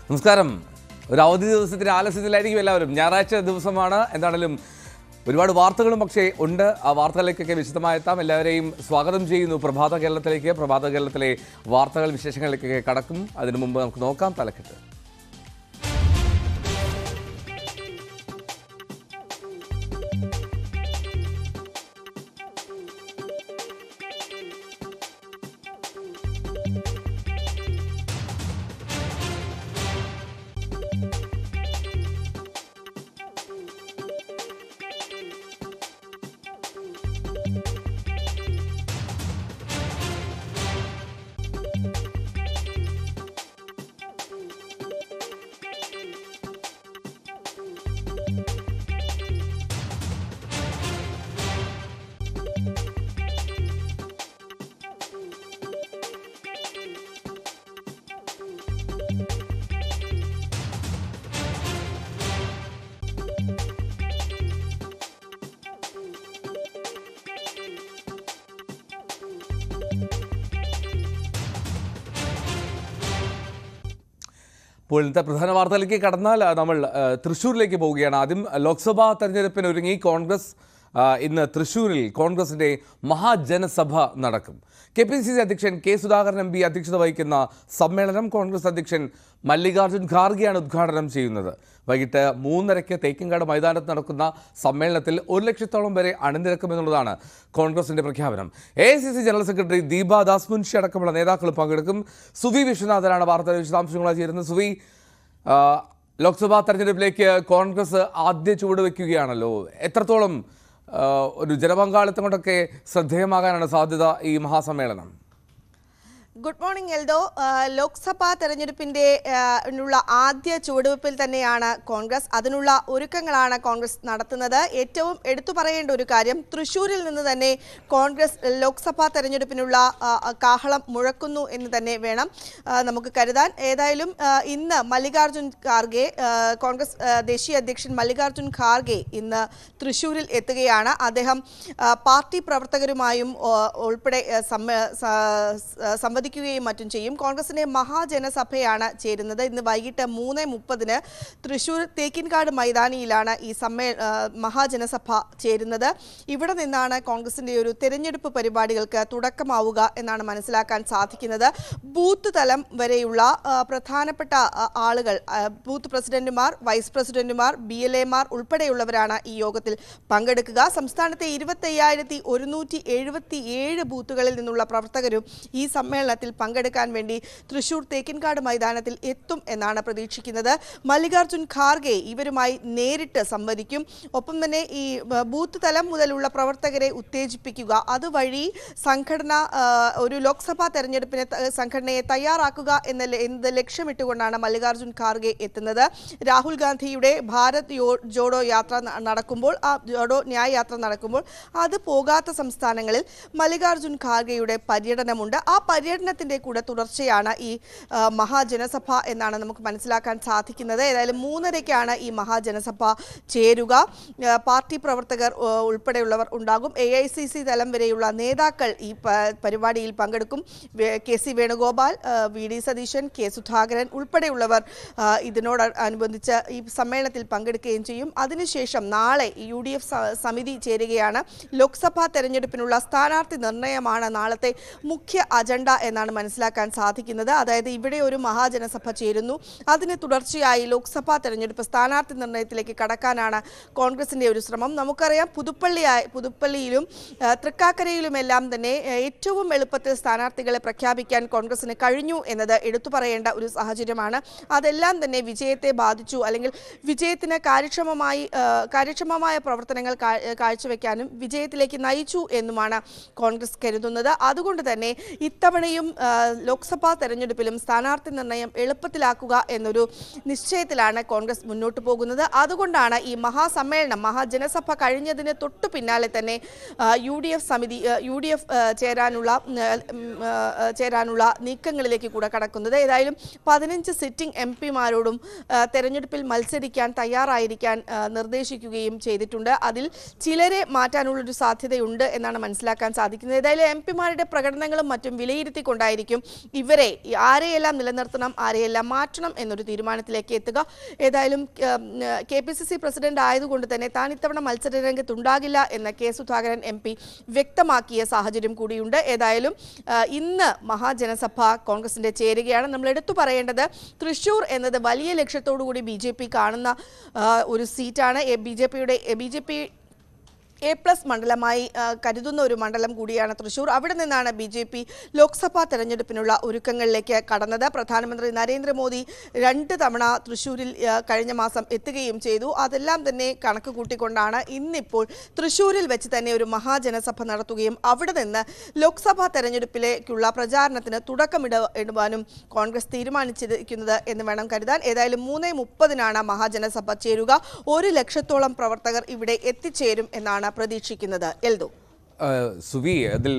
നമസ്കാരം. ഒരു അവധി ദിവസത്തിന് ആലസ്യത്തിലായിരിക്കും എല്ലാവരും. ഞായറാഴ്ച ദിവസമാണ്. എന്താണെങ്കിലും ഒരുപാട് വാർത്തകളും പക്ഷേ ഉണ്ട്. ആ വാർത്തകളിലേക്കൊക്കെ വിശദമായി എത്താം. എല്ലാവരെയും സ്വാഗതം ചെയ്യുന്നു പ്രഭാത കേരളത്തിലേക്ക്. പ്രഭാത കേരളത്തിലെ വാർത്തകൾ വിശേഷങ്ങളിലേക്കൊക്കെ കടക്കും. അതിനു മുമ്പ് നമുക്ക് നോക്കാം തലക്കെട്ട്. ഇപ്പോൾ ഇന്നത്തെ പ്രധാന വാർത്തയിലേക്ക് കടന്നാൽ നമ്മൾ തൃശ്ശൂരിലേക്ക് പോവുകയാണ്. ആദ്യം ലോക്സഭാ തെരഞ്ഞെടുപ്പിന് ഒരുങ്ങി കോൺഗ്രസ്. ഇന്ന് തൃശ്ശൂരിൽ കോൺഗ്രസിൻ്റെ മഹാജനസഭ നടക്കും. KPCC അധ്യക്ഷൻ കെ സുധാകരൻ MP അധ്യക്ഷത വഹിക്കുന്ന സമ്മേളനം കോൺഗ്രസ് അധ്യക്ഷൻ മല്ലികാർജ്ജുൻ ഖാർഗെയാണ് ഉദ്ഘാടനം ചെയ്യുന്നത്. വൈകിട്ട് 3:30 തേക്കിൻകാട് മൈതാനത്ത് നടക്കുന്ന സമ്മേളനത്തിൽ 1 ലക്ഷത്തോളം വരെ അണിനിരക്കുമെന്നുള്ളതാണ് കോൺഗ്രസിന്റെ പ്രഖ്യാപനം. AICC general secretary Deepa Das Munshi അടക്കമുള്ള നേതാക്കൾ പങ്കെടുക്കും. സുവി വിശ്വനാഥനാണ് വാർത്തയുടെ വിശദാംശങ്ങളായി ചേരുന്നത്. സുവി, ലോക്സഭാ തെരഞ്ഞെടുപ്പിലേക്ക് കോൺഗ്രസ് ആദ്യ ചുവട് വയ്ക്കുകയാണല്ലോ. എത്രത്തോളം ഒരു ജനപങ്കാളിത്തം കൊണ്ടൊക്കെ ശ്രദ്ധേയമാകാനാണ് സാധ്യത ഈ മഹാസമ്മേളനം? Good morning Eldho. ലോക്സഭാ തെരഞ്ഞെടുപ്പിൻ്റെ ആദ്യ ചുവടുവയ്പ്പിൽ തന്നെയാണ് കോൺഗ്രസ്. അതിനുള്ള ഒരുക്കങ്ങളാണ് കോൺഗ്രസ് നടത്തുന്നത്. ഏറ്റവും എടുത്തു പറയേണ്ട ഒരു കാര്യം, തൃശ്ശൂരിൽ നിന്ന് തന്നെ കോൺഗ്രസ് ലോക്സഭാ തെരഞ്ഞെടുപ്പിനുള്ള കാഹളം മുഴക്കുന്നു എന്ന് തന്നെ വേണം നമുക്ക് കരുതാൻ. ഏതായാലും ഇന്ന് മല്ലികാർജ്ജുൻ ഖാർഗെ, കോൺഗ്രസ് ദേശീയ അധ്യക്ഷൻ മല്ലികാർജ്ജുൻ ഖാർഗെ ഇന്ന് തൃശ്ശൂരിൽ എത്തുകയാണ്. അദ്ദേഹം പാർട്ടി പ്രവർത്തകരുമായും ഉൾപ്പെടെ സംവദിക്കുകയും മറ്റും ചെയ്യും. കോൺഗ്രസിന്റെ മഹാജനസഭയാണ് ചേരുന്നത്. ഇന്ന് വൈകിട്ട് 3:30 തൃശ്ശൂർ തേക്കിൻകാട് മൈതാനിയിലാണ് ഈ മഹാജനസഭ ചേരുന്നത്. ഇവിടെ നിന്നാണ് കോൺഗ്രസിന്റെ ഒരു തെരഞ്ഞെടുപ്പ് പരിപാടികൾക്ക് തുടക്കമാവുക എന്നാണ് മനസ്സിലാക്കാൻ സാധിക്കുന്നത്. ബൂത്ത് തലം വരെയുള്ള പ്രധാനപ്പെട്ട ആളുകൾ, ബൂത്ത് പ്രസിഡന്റുമാർ, വൈസ് പ്രസിഡന്റുമാർ, BLAമാർ ഉൾപ്പെടെയുള്ളവരാണ് ഈ യോഗത്തിൽ പങ്കെടുക്കുക. സംസ്ഥാനത്തെ 25,177 ബൂത്തുകളിൽ നിന്നുള്ള പ്രവർത്തകരും ഈ സമ്മേളനത്തിൽ പങ്കെടുക്കാൻ വേണ്ടി തൃശൂർ തേക്കിൻകാട് മൈതാനത്തിൽ എത്തും എന്നാണ് പ്രതീക്ഷിക്കുന്നത്. മല്ലികാർജ്ജുൻ ഖാർഗെ ഇവരുമായി നേരിട്ട് സംവദിക്കും. ഒപ്പം തന്നെ ഈ ബൂത്ത് തലം മുതലുള്ള പ്രവർത്തകരെ ഉത്തേജിപ്പിക്കുക, അതുവഴി സംഘടന ഒരു ലോക്സഭാ തെരഞ്ഞെടുപ്പിനെ സംഘടനയെ തയ്യാറാക്കുക എന്ന ലക്ഷ്യമിട്ടുകൊണ്ടാണ് മല്ലികാർജ്ജുൻ ഖാർഗെ എത്തുന്നത്. രാഹുൽ ഗാന്ധിയുടെ ഭാരത് ജോഡോ യാത്ര നടക്കുമ്പോൾ, ആ ജോഡോ ന്യായ യാത്ര നടക്കുമ്പോൾ അത് പോകാത്ത സംസ്ഥാനങ്ങളിൽ മല്ലികാർജ്ജുൻ ഖാർഗെയുടെ പര്യടനമുണ്ട്. ആ പര്യടനത്തിൻ്റെ കൂടെ തുടർച്ചയാണ് ഈ മഹാജനസഭ എന്നാണ് നമുക്ക് മനസ്സിലാക്കാൻ സാധിക്കുന്നത്. ഏതായാലും 3:30 ഈ മഹാജനസഭ ചേരുക. പാർട്ടി പ്രവർത്തകർ ഉൾപ്പെടെയുള്ളവർ ഉണ്ടാകും. AICC തലം വരെയുള്ള നേതാക്കൾ ഈ പരിപാടിയിൽ പങ്കെടുക്കും. KC Venugopal, VD Satheesan, K Sudhakaran ഉൾപ്പെടെയുള്ളവർ ഇതിനോടനുബന്ധിച്ച് ഈ സമ്മേളനത്തിൽ പങ്കെടുക്കുകയും ചെയ്യും. അതിനുശേഷം നാളെ UDF സമിതി ചേരുകയാണ്. ലോക്സഭാ തെരഞ്ഞെടുപ്പിനുള്ള സ്ഥാനാർത്ഥി നിർണയമാണ് നാളത്തെ മുഖ്യ അജണ്ട എന്നാണ് മനസ്സിലാക്കാൻ സാധിക്കുന്നത്. അതായത് ഇവിടെ ഒരു മഹാജനസഭ ചേരുന്നു, അതിന് തുടർച്ചയായി ലോക്സഭാ തെരഞ്ഞെടുപ്പ് സ്ഥാനാർത്ഥി നിർണയത്തിലേക്ക് കടക്കാനാണ് കോൺഗ്രസിന്റെ ഒരു ശ്രമം. നമുക്കറിയാം, പുതുപ്പള്ളിയിലും തൃക്കാക്കരയിലുമെല്ലാം തന്നെ ഏറ്റവും എളുപ്പത്തിൽ സ്ഥാനാർത്ഥികളെ പ്രഖ്യാപിക്കാൻ കോൺഗ്രസിന് കഴിഞ്ഞു എന്നത് എടുത്തു പറയേണ്ട ഒരു സാഹചര്യമാണ്. അതെല്ലാം തന്നെ വിജയത്തെ ബാധിച്ചു, അല്ലെങ്കിൽ വിജയത്തിന് കാര്യക്ഷമമായ പ്രവർത്തനങ്ങൾ കാഴ്ചവെക്കാനും വിജയത്തിലേക്ക് നയിച്ചു എന്നുമാണ് കോൺഗ്രസ് കരുതുന്നത്. അതുകൊണ്ട് തന്നെ ഇത്തവണയും ലോക്സഭാ തെരഞ്ഞെടുപ്പിലും സ്ഥാനാർത്ഥി നിർണയം എളുപ്പത്തിലാക്കുക എന്നൊരു നിശ്ചയത്തിലാണ് കോൺഗ്രസ് മുന്നോട്ട് പോകുന്നത്. അതുകൊണ്ടാണ് ഈ മഹാസമ്മേളനം, മഹാജനസഭ കഴിഞ്ഞതിന് തൊട്ടു പിന്നാലെ തന്നെ UDF ചേരാനുള്ള നീക്കങ്ങളിലേക്ക് കൂടെ കടക്കുന്നത്. ഏതായാലും 15 സിറ്റിംഗ് MPമാരോടും തെരഞ്ഞെടുപ്പിൽ മത്സരിക്കാൻ തയ്യാറായിരിക്കാൻ നിർദ്ദേശിക്കുകയും ചെയ്തിട്ടുണ്ട്. അതിൽ ചിലരെ മാറ്റാനുള്ളൊരു സാധ്യതയുണ്ട് എന്നാണ് മനസ്സിലാക്കാൻ സാധിക്കുന്നത്. ഏതായാലും MPമാരുടെ പ്രകടനങ്ങളും മറ്റും വിലയിരുത്തി നടത്തിക്കൊണ്ടായിരിക്കും ഇവരെ ആരെയെല്ലാം നിലനിർത്തണം ആരെയെല്ലാം മാറ്റണം എന്നൊരു തീരുമാനത്തിലേക്ക് എത്തുക. ഏതായാലും KPCC പ്രസിഡന്റ് ആയതുകൊണ്ട് തന്നെ താൻ ഇത്തവണ മത്സര രംഗത്തുണ്ടാകില്ല എന്ന് കെ സുധാകരൻ MP വ്യക്തമാക്കിയ സാഹചര്യം കൂടിയുണ്ട്. ഏതായാലും ഇന്ന് മഹാജനസഭ കോൺഗ്രസിന്റെ ചേരുകയാണ്. നമ്മൾ എടുത്തു പറയേണ്ടത് തൃശൂർ എന്നത് വലിയ ലക്ഷ്യത്തോടുകൂടി BJP കാണുന്ന ഒരു സീറ്റാണ്. BJP A+ മണ്ഡലമായി കരുതുന്ന ഒരു മണ്ഡലം കൂടിയാണ് തൃശൂർ. അവിടെ നിന്നാണ് BJP ലോക്സഭാ തെരഞ്ഞെടുപ്പിനുള്ള ഒരുക്കങ്ങളിലേക്ക് കടന്നത്. പ്രധാനമന്ത്രി നരേന്ദ്രമോദി 2 തവണ തൃശൂരിൽ കഴിഞ്ഞ മാസം എത്തുകയും ചെയ്തു. അതെല്ലാം തന്നെ കണക്ക് കൂട്ടിക്കൊണ്ടാണ് ഇന്നിപ്പോൾ തൃശൂരിൽ വെച്ച് തന്നെ ഒരു മഹാജനസഭ നടത്തുകയും അവിടെ നിന്ന് ലോക്സഭാ തെരഞ്ഞെടുപ്പിലേക്കുള്ള പ്രചാരണത്തിന് തുടക്കമിടുവാനും കോൺഗ്രസ് തീരുമാനിച്ചിരിക്കുന്നത് എന്ന് വേണം കരുതാൻ. ഏതായാലും 3:30 മഹാജനസഭ ചേരുക. 1 ലക്ഷത്തോളം പ്രവർത്തകർ ഇവിടെ എത്തിച്ചേരും എന്നാണ് പ്രതീക്ഷിക്കുന്നത്. എൽദോ സുവി,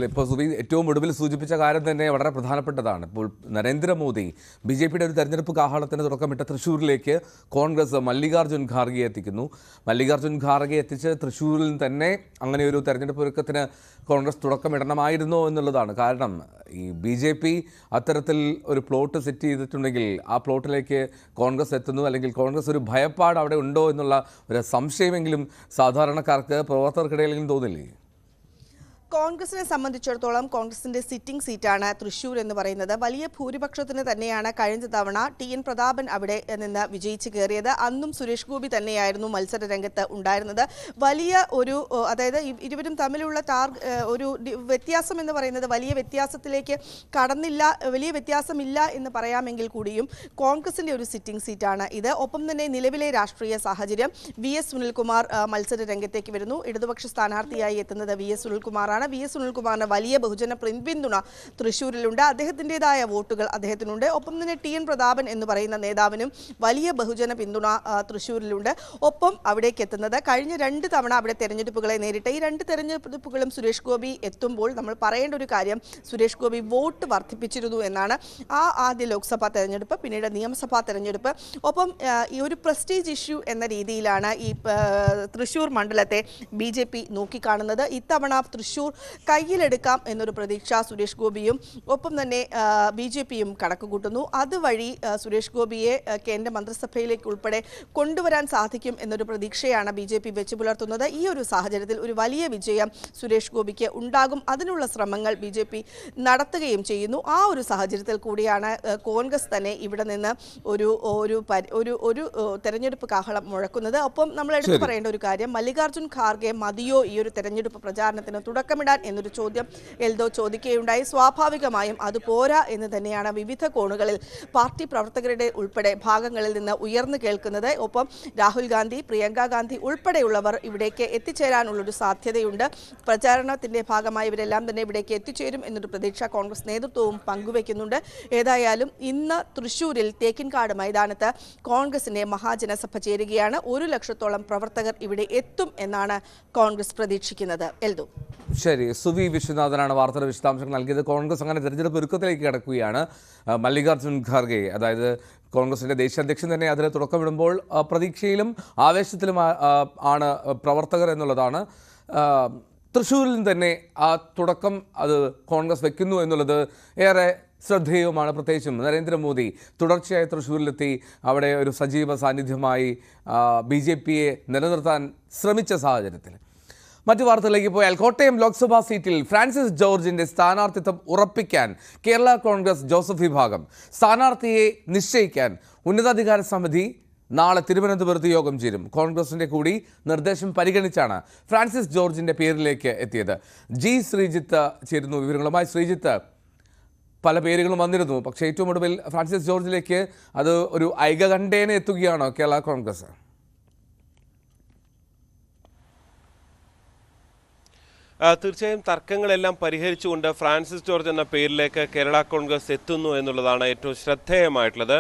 ഇപ്പോൾ സുവി ഏറ്റവും ഒടുവിൽ സൂചിപ്പിച്ച കാര്യം തന്നെ വളരെ പ്രധാനപ്പെട്ടതാണ്. ഇപ്പോൾ നരേന്ദ്രമോദി BJPയുടെ ഒരു തെരഞ്ഞെടുപ്പ് കാഹളത്തിന് തുടക്കമിട്ട തൃശ്ശൂരിലേക്ക് കോൺഗ്രസ് മല്ലികാർജ്ജുൻ ഖാർഗെ എത്തിക്കുന്നു. മല്ലികാർജ്ജുൻ ഖാർഗെ എത്തിച്ച് തൃശ്ശൂരിൽ തന്നെ അങ്ങനെ ഒരു തെരഞ്ഞെടുപ്പ് ഒരുക്കത്തിന് കോൺഗ്രസ് തുടക്കമിടണമായിരുന്നോ എന്നുള്ളതാണ്. കാരണം ഈ BJP അത്തരത്തിൽ ഒരു പ്ലോട്ട് സെറ്റ് ചെയ്തിട്ടുണ്ടെങ്കിൽ ആ പ്ലോട്ടിലേക്ക് കോൺഗ്രസ് എത്തുന്നു, അല്ലെങ്കിൽ കോൺഗ്രസ് ഒരു ഭയപ്പാട് അവിടെ ഉണ്ടോ എന്നുള്ള ഒരു സംശയമെങ്കിലും സാധാരണക്കാർക്ക് പ്രവർത്തകർക്കിടയിലെങ്കിലും തോന്നില്ലേ? കോൺഗ്രസിനെ സംബന്ധിച്ചിടത്തോളം കോൺഗ്രസിന്റെ സിറ്റിംഗ് സീറ്റാണ് തൃശൂർ എന്ന് പറയുന്നത്. വലിയ ഭൂരിപക്ഷത്തിന് തന്നെയാണ് കഴിഞ്ഞ തവണ TN പ്രതാപൻ അവിടെ നിന്ന് വിജയിച്ച് കയറിയത്. അന്നും സുരേഷ് ഗോപി തന്നെയായിരുന്നു മത്സര രംഗത്ത് ഉണ്ടായിരുന്നത്. വലിയ ഒരു അതായത് ഇരുവരും തമ്മിലുള്ള ഒരു വ്യത്യാസം എന്ന് പറയുന്നത് വലിയ വ്യത്യാസത്തിലേക്ക് കടന്നില്ല, വലിയ വ്യത്യാസമില്ല എന്ന് പറയാമെങ്കിൽ കൂടിയും കോൺഗ്രസിന്റെ ഒരു സിറ്റിംഗ് സീറ്റാണ് ഇത്. ഒപ്പം തന്നെ നിലവിലെ രാഷ്ട്രീയ സാഹചര്യം VS സുനിൽകുമാർ മത്സര രംഗത്തേക്ക് വരുന്നു. ഇടതുപക്ഷ സ്ഥാനാർത്ഥിയായി എത്തുന്നത് VS സുനിൽകുമാറാണ്. VS സുനിൽകുമാറിന് വലിയ ബഹുജന പിന്തുണ തൃശ്ശൂരിലുണ്ട്. അദ്ദേഹത്തിൻ്റെതായ വോട്ടുകൾ അദ്ദേഹത്തിനുണ്ട്. ഒപ്പം തന്നെ TN പ്രതാപൻ എന്ന് പറയുന്ന നേതാവിനും വലിയ ബഹുജന പിന്തുണ തൃശ്ശൂരിലുണ്ട്. ഒപ്പം അവിടേക്ക് എത്തുന്നത് കഴിഞ്ഞ 2 തവണ അവിടെ തെരഞ്ഞെടുപ്പുകളെ നേരിട്ട ഈ 2 തെരഞ്ഞെടുപ്പുകളും സുരേഷ് ഗോപി എത്തുമ്പോൾ നമ്മൾ പറയേണ്ട ഒരു കാര്യം സുരേഷ് ഗോപി വോട്ട് വർദ്ധിപ്പിച്ചിരുന്നു എന്നാണ്. ആദ്യ ലോക്സഭാ തെരഞ്ഞെടുപ്പ്, പിന്നീട് നിയമസഭാ തെരഞ്ഞെടുപ്പ്. ഒപ്പം ഈ ഒരു പ്രസ്റ്റീജ് ഇഷ്യൂ എന്ന രീതിയിലാണ് ഈ തൃശ്ശൂർ മണ്ഡലത്തെ BJP നോക്കിക്കാണുന്നത്. ഇത്തവണ തൃശ്ശൂർ കയ്യിലെടുക്കാം എന്നൊരു പ്രതീക്ഷ സുരേഷ് ഗോപിയും ഒപ്പം തന്നെ BJPയും കണക്കുകൂട്ടുന്നു. അതുവഴി സുരേഷ് ഗോപിയെ കേന്ദ്ര മന്ത്രിസഭയിലേക്ക് ഉൾപ്പെടെ കൊണ്ടുവരാൻ സാധിക്കും എന്നൊരു പ്രതീക്ഷയാണ് BJP വെച്ച് പുലർത്തുന്നത്. ഈ ഒരു സാഹചര്യത്തിൽ ഒരു വലിയ വിജയം സുരേഷ് ഗോപിക്ക് ഉണ്ടാകും. അതിനുള്ള ശ്രമങ്ങൾ BJP നടത്തുകയും ചെയ്യുന്നു. ആ ഒരു സാഹചര്യത്തിൽ കൂടിയാണ് കോൺഗ്രസ് തന്നെ ഇവിടെ നിന്ന് ഒരു തെരഞ്ഞെടുപ്പ് കാഹളം മുഴക്കുന്നത്. ഒപ്പം നമ്മൾ എടുത്തു പറയേണ്ട ഒരു കാര്യം, മല്ലികാർജ്ജുൻ ഖാർഗെ മതിയോ ഈ ഒരു തെരഞ്ഞെടുപ്പ് പ്രചാരണത്തിന് തുടക്കമിടാൻ എന്നൊരു ചോദ്യം എൽദോ ചോദിക്കുകയുണ്ടായി. സ്വാഭാവികമായും അത് പോരാ എന്ന് തന്നെയാണ് വിവിധ കോണുകളിൽ പാർട്ടി പ്രവർത്തകരുടെ ഉൾപ്പെടെ ഭാഗങ്ങളിൽ നിന്ന് ഉയർന്നു കേൾക്കുന്നത്. ഒപ്പം രാഹുൽ ഗാന്ധി, പ്രിയങ്ക ഗാന്ധി ഉൾപ്പെടെയുള്ളവർ ഇവിടേക്ക് എത്തിച്ചേരാനുള്ളൊരു സാധ്യതയുണ്ട്. പ്രചാരണത്തിന്റെ ഭാഗമായി ഇവരെല്ലാം തന്നെ ഇവിടേക്ക് എത്തിച്ചേരും എന്നൊരു പ്രതീക്ഷ കോൺഗ്രസ് നേതൃത്വവും പങ്കുവയ്ക്കുന്നുണ്ട്. ഏതായാലും ഇന്ന് തൃശ്ശൂരിൽ തേക്കിൻകാട് മൈതാനത്ത് കോൺഗ്രസിന്റെ മഹാജനസഭ ചേരുകയാണ്. 1 ലക്ഷത്തോളം പ്രവർത്തകർ ഇവിടെ എത്തും എന്നാണ് കോൺഗ്രസ് പ്രതീക്ഷിക്കുന്നത്. എൽദോ. ശരി, സുവി വിശ്വനാഥനാണ് വാർത്തയുടെ വിശദാംശങ്ങൾ നൽകിയത്. കോൺഗ്രസ് അങ്ങനെ തെരഞ്ഞെടുപ്പ് ഒരുക്കത്തിലേക്ക് കിടക്കുകയാണ്. മല്ലികാർജ്ജുൻ ഖാർഗെ, അതായത് കോൺഗ്രസിൻ്റെ ദേശീയ അധ്യക്ഷൻ തന്നെ അതിന് തുടക്കമിടുമ്പോൾ പ്രതീക്ഷയിലും ആവേശത്തിലും ആണ് പ്രവർത്തകർ എന്നുള്ളതാണ്. തൃശ്ശൂരിൽ തന്നെ ആ തുടക്കം അത് കോൺഗ്രസ് വയ്ക്കുന്നു എന്നുള്ളത് ഏറെ ശ്രദ്ധേയവുമാണ്. പ്രത്യേകിച്ചും നരേന്ദ്രമോദി തുടർച്ചയായി തൃശ്ശൂരിലെത്തി അവിടെ ഒരു സജീവ സാന്നിധ്യമായി BJPയെ നിലനിർത്താൻ ശ്രമിച്ച സാഹചര്യത്തിൽ. മറ്റു വാർത്തകളിലേക്ക് പോയാൽ കോട്ടയം ലോക്സഭാ സീറ്റിൽ ഫ്രാൻസിസ് ജോർജിന്റെ സ്ഥാനാർത്ഥിത്വം ഉറപ്പിക്കാൻ കേരള കോൺഗ്രസ് ജോസഫ് വിഭാഗം സ്ഥാനാർത്ഥിയെ നിശ്ചയിക്കാൻ ഉന്നതാധികാര സമിതി നാളെ തിരുവനന്തപുരത്ത് യോഗം ചേരും. കോൺഗ്രസിന്റെ കൂടി നിർദ്ദേശം പരിഗണിച്ചാണ് ഫ്രാൻസിസ് ജോർജിന്റെ പേരിലേക്ക് എത്തിയത്. ശ്രീജിത്ത് ചേരുന്നു വിവരങ്ങളുമായി. ശ്രീജിത്ത്, പല പേരുകളും വന്നിരുന്നു, പക്ഷേ ഏറ്റവും ഒടുവിൽ ഫ്രാൻസിസ് ജോർജിലേക്ക് അത് ഒരു ഐകകണ്ഠേന എത്തുകയാണോ കേരള കോൺഗ്രസ്? തീർച്ചയായും തർക്കങ്ങളെല്ലാം പരിഹരിച്ചുകൊണ്ട് ഫ്രാൻസിസ് ജോർജ് എന്ന പേരിലേക്ക് കേരള കോൺഗ്രസ് എത്തുന്നു എന്നുള്ളതാണ് ഏറ്റവും ശ്രദ്ധേയമായിട്ടുള്ളത്.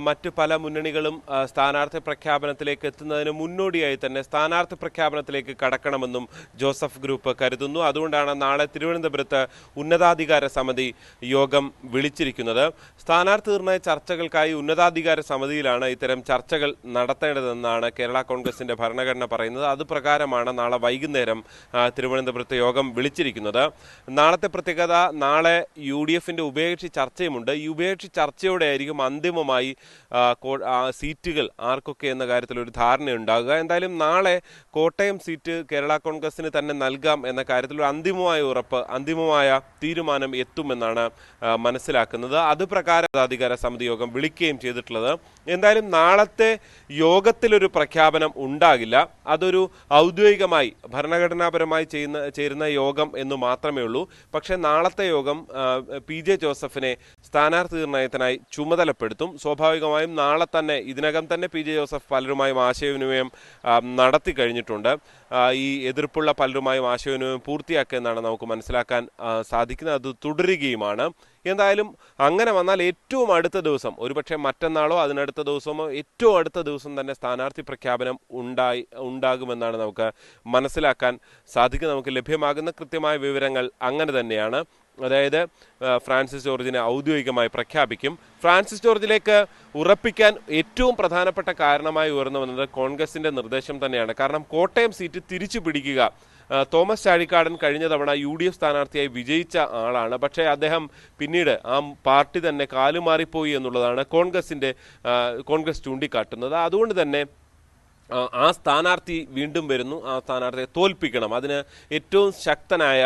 മറ്റ് പല മുന്നണികളും സ്ഥാനാർത്ഥി പ്രഖ്യാപനത്തിലേക്ക് എത്തുന്നതിന് മുന്നോടിയായി തന്നെ സ്ഥാനാർത്ഥി പ്രഖ്യാപനത്തിലേക്ക് കടക്കണമെന്നും ജോസഫ് ഗ്രൂപ്പ് കരുതുന്നു. അതുകൊണ്ടാണ് നാളെ തിരുവനന്തപുരത്ത് ഉന്നതാധികാര സമിതി യോഗം വിളിച്ചിരിക്കുന്നത്. സ്ഥാനാർത്ഥി നിർണയ ചർച്ചകൾക്കായി ഉന്നതാധികാര സമിതിയിലാണ് ഇത്തരം ചർച്ചകൾ നടത്തേണ്ടതെന്നാണ് കേരള കോൺഗ്രസിന്റെ ഭരണഘടന പറയുന്നത്. അതുപ്രകാരമാണ് നാളെ വൈകുന്നേരം തിരുവനന്തപുരത്ത് ഇപ്പോഴത്തെ യോഗം വിളിച്ചിരിക്കുന്നത്. നാളത്തെ പ്രത്യേകത, നാളെ UDFന്റെ ഉഭയകക്ഷി ചർച്ചയുമുണ്ട്. ഈ ഉഭയകക്ഷി ചർച്ചയോടെ ആയിരിക്കും അന്തിമമായി സീറ്റുകൾ ആർക്കൊക്കെ എന്ന കാര്യത്തിൽ ഒരു ധാരണയുണ്ടാകുക. എന്തായാലും നാളെ കോട്ടയം സീറ്റ് കേരള കോൺഗ്രസിന് തന്നെ നൽകാം എന്ന കാര്യത്തിൽ ഒരു അന്തിമമായ തീരുമാനം എത്തുമെന്നാണ് മനസ്സിലാക്കുന്നത്. അത് പ്രകാരം അധികാര സമിതി യോഗം വിളിക്കുകയും ചെയ്തിട്ടുള്ളത്. എന്തായാലും നാളത്തെ യോഗത്തിലൊരു പ്രഖ്യാപനം ഉണ്ടാകില്ല. അതൊരു ഔദ്യോഗികമായി ഭരണഘടനാപരമായി ചേരുന്ന യോഗം എന്ന് മാത്രമേ ഉള്ളൂ. പക്ഷേ നാളത്തെ യോഗം PJ ജോസഫിനെ സ്ഥാനാർത്ഥി നിർണയത്തിനായി ചുമതലപ്പെടുത്തും. സ്വാഭാവികമായും നാളെ തന്നെ ഇതിനകം തന്നെ PJ ജോസഫ് പലരുമായും ആശയവിനിമയം നടത്തി കഴിഞ്ഞിട്ടുണ്ട്. ഈ എതിർപ്പുള്ള പലരുമായും ആശയവിനിമയം പൂർത്തിയാക്കിയെന്നാണ് നമുക്ക് മനസ്സിലാക്കാൻ സാധിക്കുന്നത്. അത് തുടരുകയുമാണ്. എന്തായാലും അങ്ങനെ വന്നാൽ ഏറ്റവും അടുത്ത ദിവസം, ഒരുപക്ഷെ മറ്റന്നാളോ അതിനടുത്ത ദിവസമോ ഏറ്റവും അടുത്ത ദിവസം തന്നെ സ്ഥാനാർത്ഥി പ്രഖ്യാപനം ഉണ്ടാകുമെന്നാണ് നമുക്ക് മനസ്സിലാക്കാൻ സാധിക്കുന്നത്. നമുക്ക് ലഭ്യമാകുന്ന കൃത്യമായ വിവരങ്ങൾ അങ്ങനെ തന്നെയാണ്. അതായത് ഫ്രാൻസിസ് ജോർജിനെ ഔദ്യോഗികമായി പ്രഖ്യാപിക്കും. ഫ്രാൻസിസ് ജോർജിലേക്ക് ഉറപ്പിക്കാൻ ഏറ്റവും പ്രധാനപ്പെട്ട കാരണമായി ഉയർന്നു വന്നത് കോൺഗ്രസിന്റെ നിർദ്ദേശം തന്നെയാണ്. കാരണം കോട്ടയം സീറ്റ് തിരിച്ചു പിടിക്കുക. തോമസ് ചാഴിക്കാടൻ കഴിഞ്ഞ തവണ UDF സ്ഥാനാർത്ഥിയായി വിജയിച്ച ആളാണ്. പക്ഷേ അദ്ദേഹം പിന്നീട് ആ പാർട്ടി തന്നെ കാലുമാറിപ്പോയി എന്നുള്ളതാണ് കോൺഗ്രസ് ചൂണ്ടിക്കാട്ടുന്നത്. അതുകൊണ്ട് തന്നെ ആ സ്ഥാനാർത്ഥി വീണ്ടും വരുന്നു. ആ സ്ഥാനാർത്ഥിയെ തോൽപ്പിക്കണം. അതിന് ഏറ്റവും ശക്തനായ,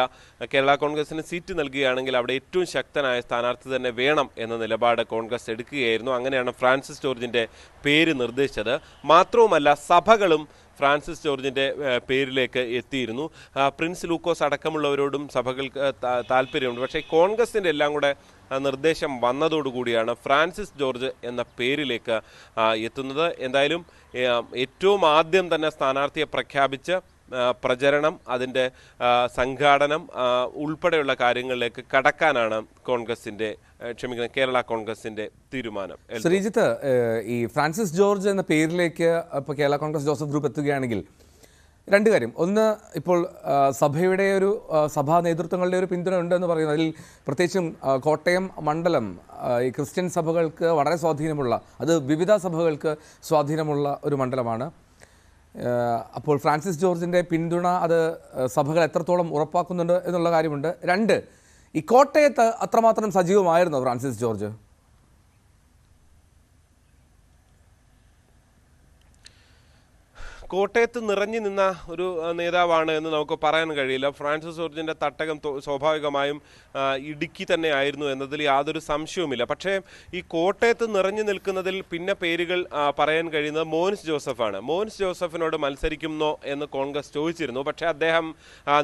കേരള കോൺഗ്രസിന് സീറ്റ് നൽകുകയാണെങ്കിൽ അവിടെ ഏറ്റവും ശക്തനായ സ്ഥാനാർത്ഥി തന്നെ വേണം എന്ന നിലപാട് കോൺഗ്രസ് എടുക്കുകയായിരുന്നു. അങ്ങനെയാണ് ഫ്രാൻസിസ് ജോർജിൻ്റെ പേര് നിർദ്ദേശിച്ചത്. മാത്രവുമല്ല, സഭകളും ഫ്രാൻസിസ് ജോർജിൻ്റെ പേരിലേക്ക് എത്തിയിരുന്നു. പ്രിൻസ് ലൂക്കോസ് അടക്കമുള്ളവരോടും സഭകൾക്ക് താല്പര്യമുണ്ട്. പക്ഷേ കോൺഗ്രസിൻ്റെ എല്ലാം കൂടെ നിർദ്ദേശം വന്നതോടുകൂടിയാണ് ഫ്രാൻസിസ് ജോർജ് എന്ന പേരിലേക്ക് എത്തുന്നത്. എന്തായാലും ഏറ്റവും ആദ്യം തന്നെ സ്ഥാനാർത്ഥിയെ പ്രഖ്യാപിച്ച് പ്രചരണം, അതിൻ്റെ സംഘാടനം ഉൾപ്പെടെയുള്ള കാര്യങ്ങളിലേക്ക് കടക്കാനാണ് കേരള കോൺഗ്രസിന്റെ തീരുമാനം. ശ്രീജിത്ത്, ഈ ഫ്രാൻസിസ് ജോർജ് എന്ന പേരിലേക്ക് ഇപ്പോൾ കേരള കോൺഗ്രസ് ജോസഫ് ഗ്രൂപ്പ് എത്തുകയാണെങ്കിൽ രണ്ട് കാര്യം. ഒന്ന്, ഇപ്പോൾ സഭയുടെ സഭാ നേതൃത്വങ്ങളുടെ ഒരു പിന്തുണ ഉണ്ടെന്ന് പറയുന്നു. അതിൽ പ്രത്യേകിച്ചും കോട്ടയം മണ്ഡലം ഈ ക്രിസ്ത്യൻ സഭകൾക്ക് വളരെ സ്വാധീനമുള്ള, അത് വിവിധ സഭകൾക്ക് സ്വാധീനമുള്ള ഒരു മണ്ഡലമാണ്. അപ്പോൾ ഫ്രാൻസിസ് ജോർജിൻ്റെ പിന്തുണ അത് സഭകൾ എത്രത്തോളം ഉറപ്പാക്കുന്നുണ്ട് എന്നുള്ള കാര്യമുണ്ട്. രണ്ട്, ഈ കോട്ടയത്ത് അത്രമാത്രം സജീവമായിരുന്നോ ഫ്രാൻസിസ് ജോർജ്? കോട്ടയത്ത് നിറഞ്ഞു നിന്ന ഒരു നേതാവാണ് എന്ന് നമുക്ക് പറയാൻ കഴിയില്ല. ഫ്രാൻസിസ് ജോർജിൻ്റെ തട്ടകം സ്വാഭാവികമായും ഇടുക്കി തന്നെ ആയിരുന്നു എന്നതിൽ യാതൊരു സംശയവുമില്ല. പക്ഷേ ഈ കോട്ടയത്ത് നിറഞ്ഞു നിൽക്കുന്നതിൽ പിന്നെ പേരുകൾ പറയാൻ കഴിയുന്നത് മോൻസ് ജോസഫാണ്. മോൻസ് ജോസഫിനോട് മത്സരിക്കുന്നോ എന്ന് കോൺഗ്രസ് ചോദിച്ചിരുന്നു. പക്ഷേ അദ്ദേഹം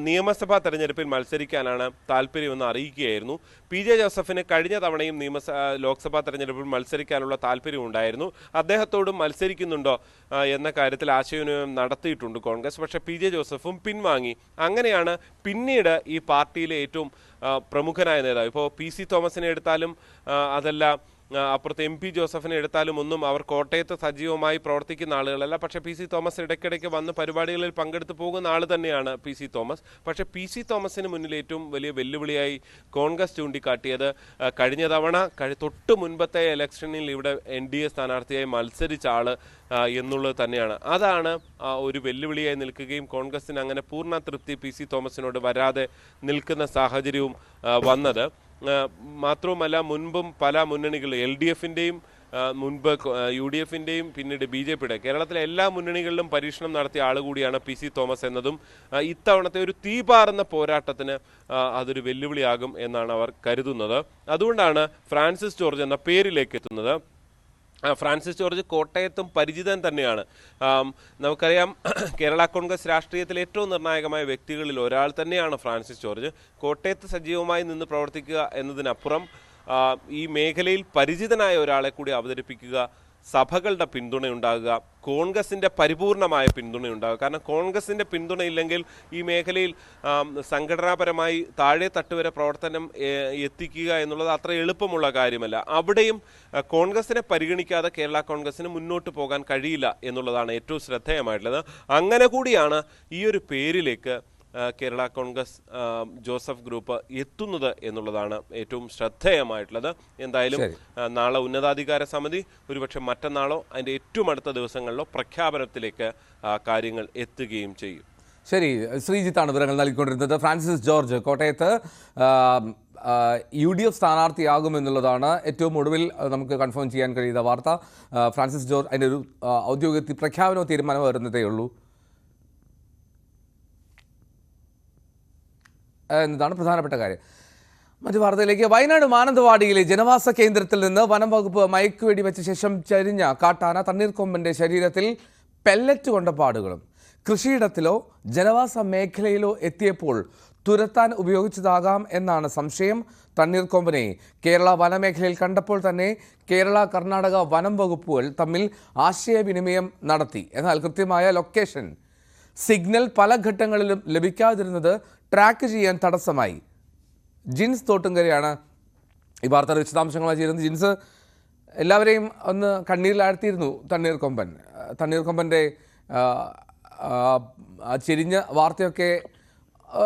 നിയമസഭാ തെരഞ്ഞെടുപ്പിൽ മത്സരിക്കാനാണ് താല്പര്യമെന്ന് അറിയിക്കുകയായിരുന്നു. PJ ജോസഫിന് കഴിഞ്ഞ തവണയും ലോക്സഭാ തെരഞ്ഞെടുപ്പിൽ മത്സരിക്കാനുള്ള താല്പര്യമുണ്ടായിരുന്നു. അദ്ദേഹത്തോടും മത്സരിക്കുന്നുണ്ടോ എന്ന കാര്യത്തിൽ ആശയവിനിമയം നടത്തിയിട്ടുണ്ട് കോൺഗ്രസ്. പക്ഷേ PJ ജോസഫും പിൻവാങ്ങി. അങ്ങനെയാണ് പിന്നീട് ഈ പാർട്ടിയിലെ ഏറ്റവും പ്രമുഖനായ നേതാവ്, ഇപ്പോൾ PC തോമസിനെ എടുത്താലും അതല്ല അപ്പുറത്ത് MP ജോസഫിനെ എടുത്താലും ഒന്നും അവർ കോട്ടയത്ത് സജീവമായി പ്രവർത്തിക്കുന്ന ആളുകളല്ല. പക്ഷേ PC തോമസ് ഇടയ്ക്കിടയ്ക്ക് വന്ന് പരിപാടികളിൽ പങ്കെടുത്ത് പോകുന്ന ആൾ തന്നെയാണ് PC തോമസ്. പക്ഷേ PC തോമസിന് മുന്നിൽ ഏറ്റവും വലിയ വെല്ലുവിളിയായി കോൺഗ്രസ് ചൂണ്ടിക്കാട്ടിയത് കഴിഞ്ഞ തവണ തൊട്ട് മുൻപത്തെ ഇലക്ഷനിൽ ഇവിടെ NDA സ്ഥാനാർത്ഥിയായി മത്സരിച്ച ആൾ എന്നുള്ളത് തന്നെയാണ്. അതാണ് ഒരു വെല്ലുവിളിയായി നിൽക്കുകയും കോൺഗ്രസിന് അങ്ങനെ പൂർണ്ണ തൃപ്തി PC തോമസിനോട് വരാതെ നിൽക്കുന്ന സാഹചര്യവും വന്നത്. മാത്രവുമല്ല, മുൻപും പല മുന്നണികൾ LDFൻ്റെയും മുൻപ് UDFൻ്റെയും പിന്നീട് BJPയുടെ കേരളത്തിലെ എല്ലാ മുന്നണികളിലും പരീക്ഷണം നടത്തിയ ആൾ കൂടിയാണ് PC തോമസ് എന്നതും ഇത്തവണത്തെ ഒരു തീപാറുന്ന പോരാട്ടത്തിന് അതൊരു വെല്ലുവിളിയാകും എന്നാണ് അവർ കരുതുന്നത്. അതുകൊണ്ടാണ് ഫ്രാൻസിസ് ജോർജ് എന്ന പേരിലേക്ക് എത്തുന്നത്. ഫ്രാൻസിസ് ജോർജ് കോട്ടയത്തും പരിചിതൻ തന്നെയാണ്. നമുക്കറിയാം, കേരള കോൺഗ്രസ് രാഷ്ട്രീയത്തിലെ ഏറ്റവും നിർണായകമായ വ്യക്തികളിൽ ഒരാൾ തന്നെയാണ് ഫ്രാൻസിസ് ജോർജ്. കോട്ടയത്ത് സജീവമായി നിന്ന് പ്രവർത്തിക്കുക എന്നതിനപ്പുറം ഈ മേഖലയിൽ പരിചിതനായ ഒരാളെ കൂടി അവതരിപ്പിക്കുക, സഭകളുടെ പിന്തുണയുണ്ടാകുക, കോൺഗ്രസിൻ്റെ പരിപൂർണമായ പിന്തുണയുണ്ടാകുക. കാരണം കോൺഗ്രസിൻ്റെ പിന്തുണയില്ലെങ്കിൽ ഈ മേഖലയിൽ സംഘടനാപരമായി താഴെ തട്ടുവരെ പ്രവർത്തനം എത്തിക്കുക എന്നുള്ളത് അത്ര എളുപ്പമുള്ള കാര്യമല്ല. അവിടെയും കോൺഗ്രസിനെ പരിഗണിക്കാതെ കേരള കോൺഗ്രസിന് മുന്നോട്ട് പോകാൻ കഴിയില്ല എന്നുള്ളതാണ് ഏറ്റവും ശ്രദ്ധേയമായിട്ടുള്ളത്. അങ്ങനെ കൂടിയാണ് ഈ ഒരു പേരിലേക്ക് കേരള കോൺഗ്രസ് ജോസഫ് ഗ്രൂപ്പ് എത്തുന്നത് എന്നുള്ളതാണ് ഏറ്റവും ശ്രദ്ധേയമായിട്ടുള്ളത്. എന്തായാലും നാളെ ഉന്നതാധികാര സമിതി ഒരുപക്ഷെ മറ്റന്നാളോ അതിൻ്റെ ഏറ്റവും അടുത്ത ദിവസങ്ങളിലോ പ്രഖ്യാപനത്തിലേക്ക് കാര്യങ്ങൾ എത്തുകയും ചെയ്യും. ശരി, ശ്രീജിത്താണ് വിവരങ്ങൾ നൽകിക്കൊണ്ടിരുന്നത്. ഫ്രാൻസിസ് ജോർജ് കോട്ടയത്ത് UDF സ്ഥാനാർത്ഥിയാകുമെന്നുള്ളതാണ് ഏറ്റവും ഒടുവിൽ നമുക്ക് കൺഫേം ചെയ്യാൻ കഴിയുന്ന വാർത്ത. ഫ്രാൻസിസ് ജോർജ് അതിൻ്റെ ഒരു ഔദ്യോഗിക പ്രഖ്യാപനമോ തീരുമാനമോ വരുന്നതേ ഉള്ളൂ എന്നതാണ് പ്രധാനപ്പെട്ട കാര്യം. മറ്റു വാർത്തയിലേക്ക്. വയനാട് മാനന്തവാടിയിലെ ജനവാസ കേന്ദ്രത്തിൽ നിന്ന് വനം വകുപ്പ് മയക്കുവെടി വെച്ച ശേഷം ചരിഞ്ഞ കാട്ടാന തണ്ണീർക്കൊമ്പൻ്റെ ശരീരത്തിൽ പെല്ലറ്റ് കൊണ്ട പാടുകളും കൃഷിയിടത്തിലോ ജനവാസ മേഖലയിലോ എത്തിയപ്പോൾ തുരത്താൻ ഉപയോഗിച്ചതാകാം എന്നാണ് സംശയം. തണ്ണീർക്കൊമ്പനെ കേരള വനമേഖലയിൽ കണ്ടപ്പോൾ തന്നെ കേരള കർണാടക വനം വകുപ്പുകൾ തമ്മിൽ ആശയവിനിമയം നടത്തി. എന്നാൽ കൃത്യമായ ലൊക്കേഷൻ സിഗ്നൽ പല ഘട്ടങ്ങളിലും ലഭിക്കാതിരുന്നത് ട്രാക്ക് ചെയ്യാൻ തടസ്സമായി. ജിൻസ് തോട്ടുങ്കരയാണ് ഈ വാർത്തയുടെ വിശദാംശങ്ങളായി ചേരുന്നത്. ജിൻസ്, എല്ലാവരെയും ഒന്ന് കണ്ണീരിലാഴ്ത്തിയിരുന്നു തണ്ണീർക്കൊമ്പൻ്റെ ചെരിഞ്ഞ വാർത്തയൊക്കെ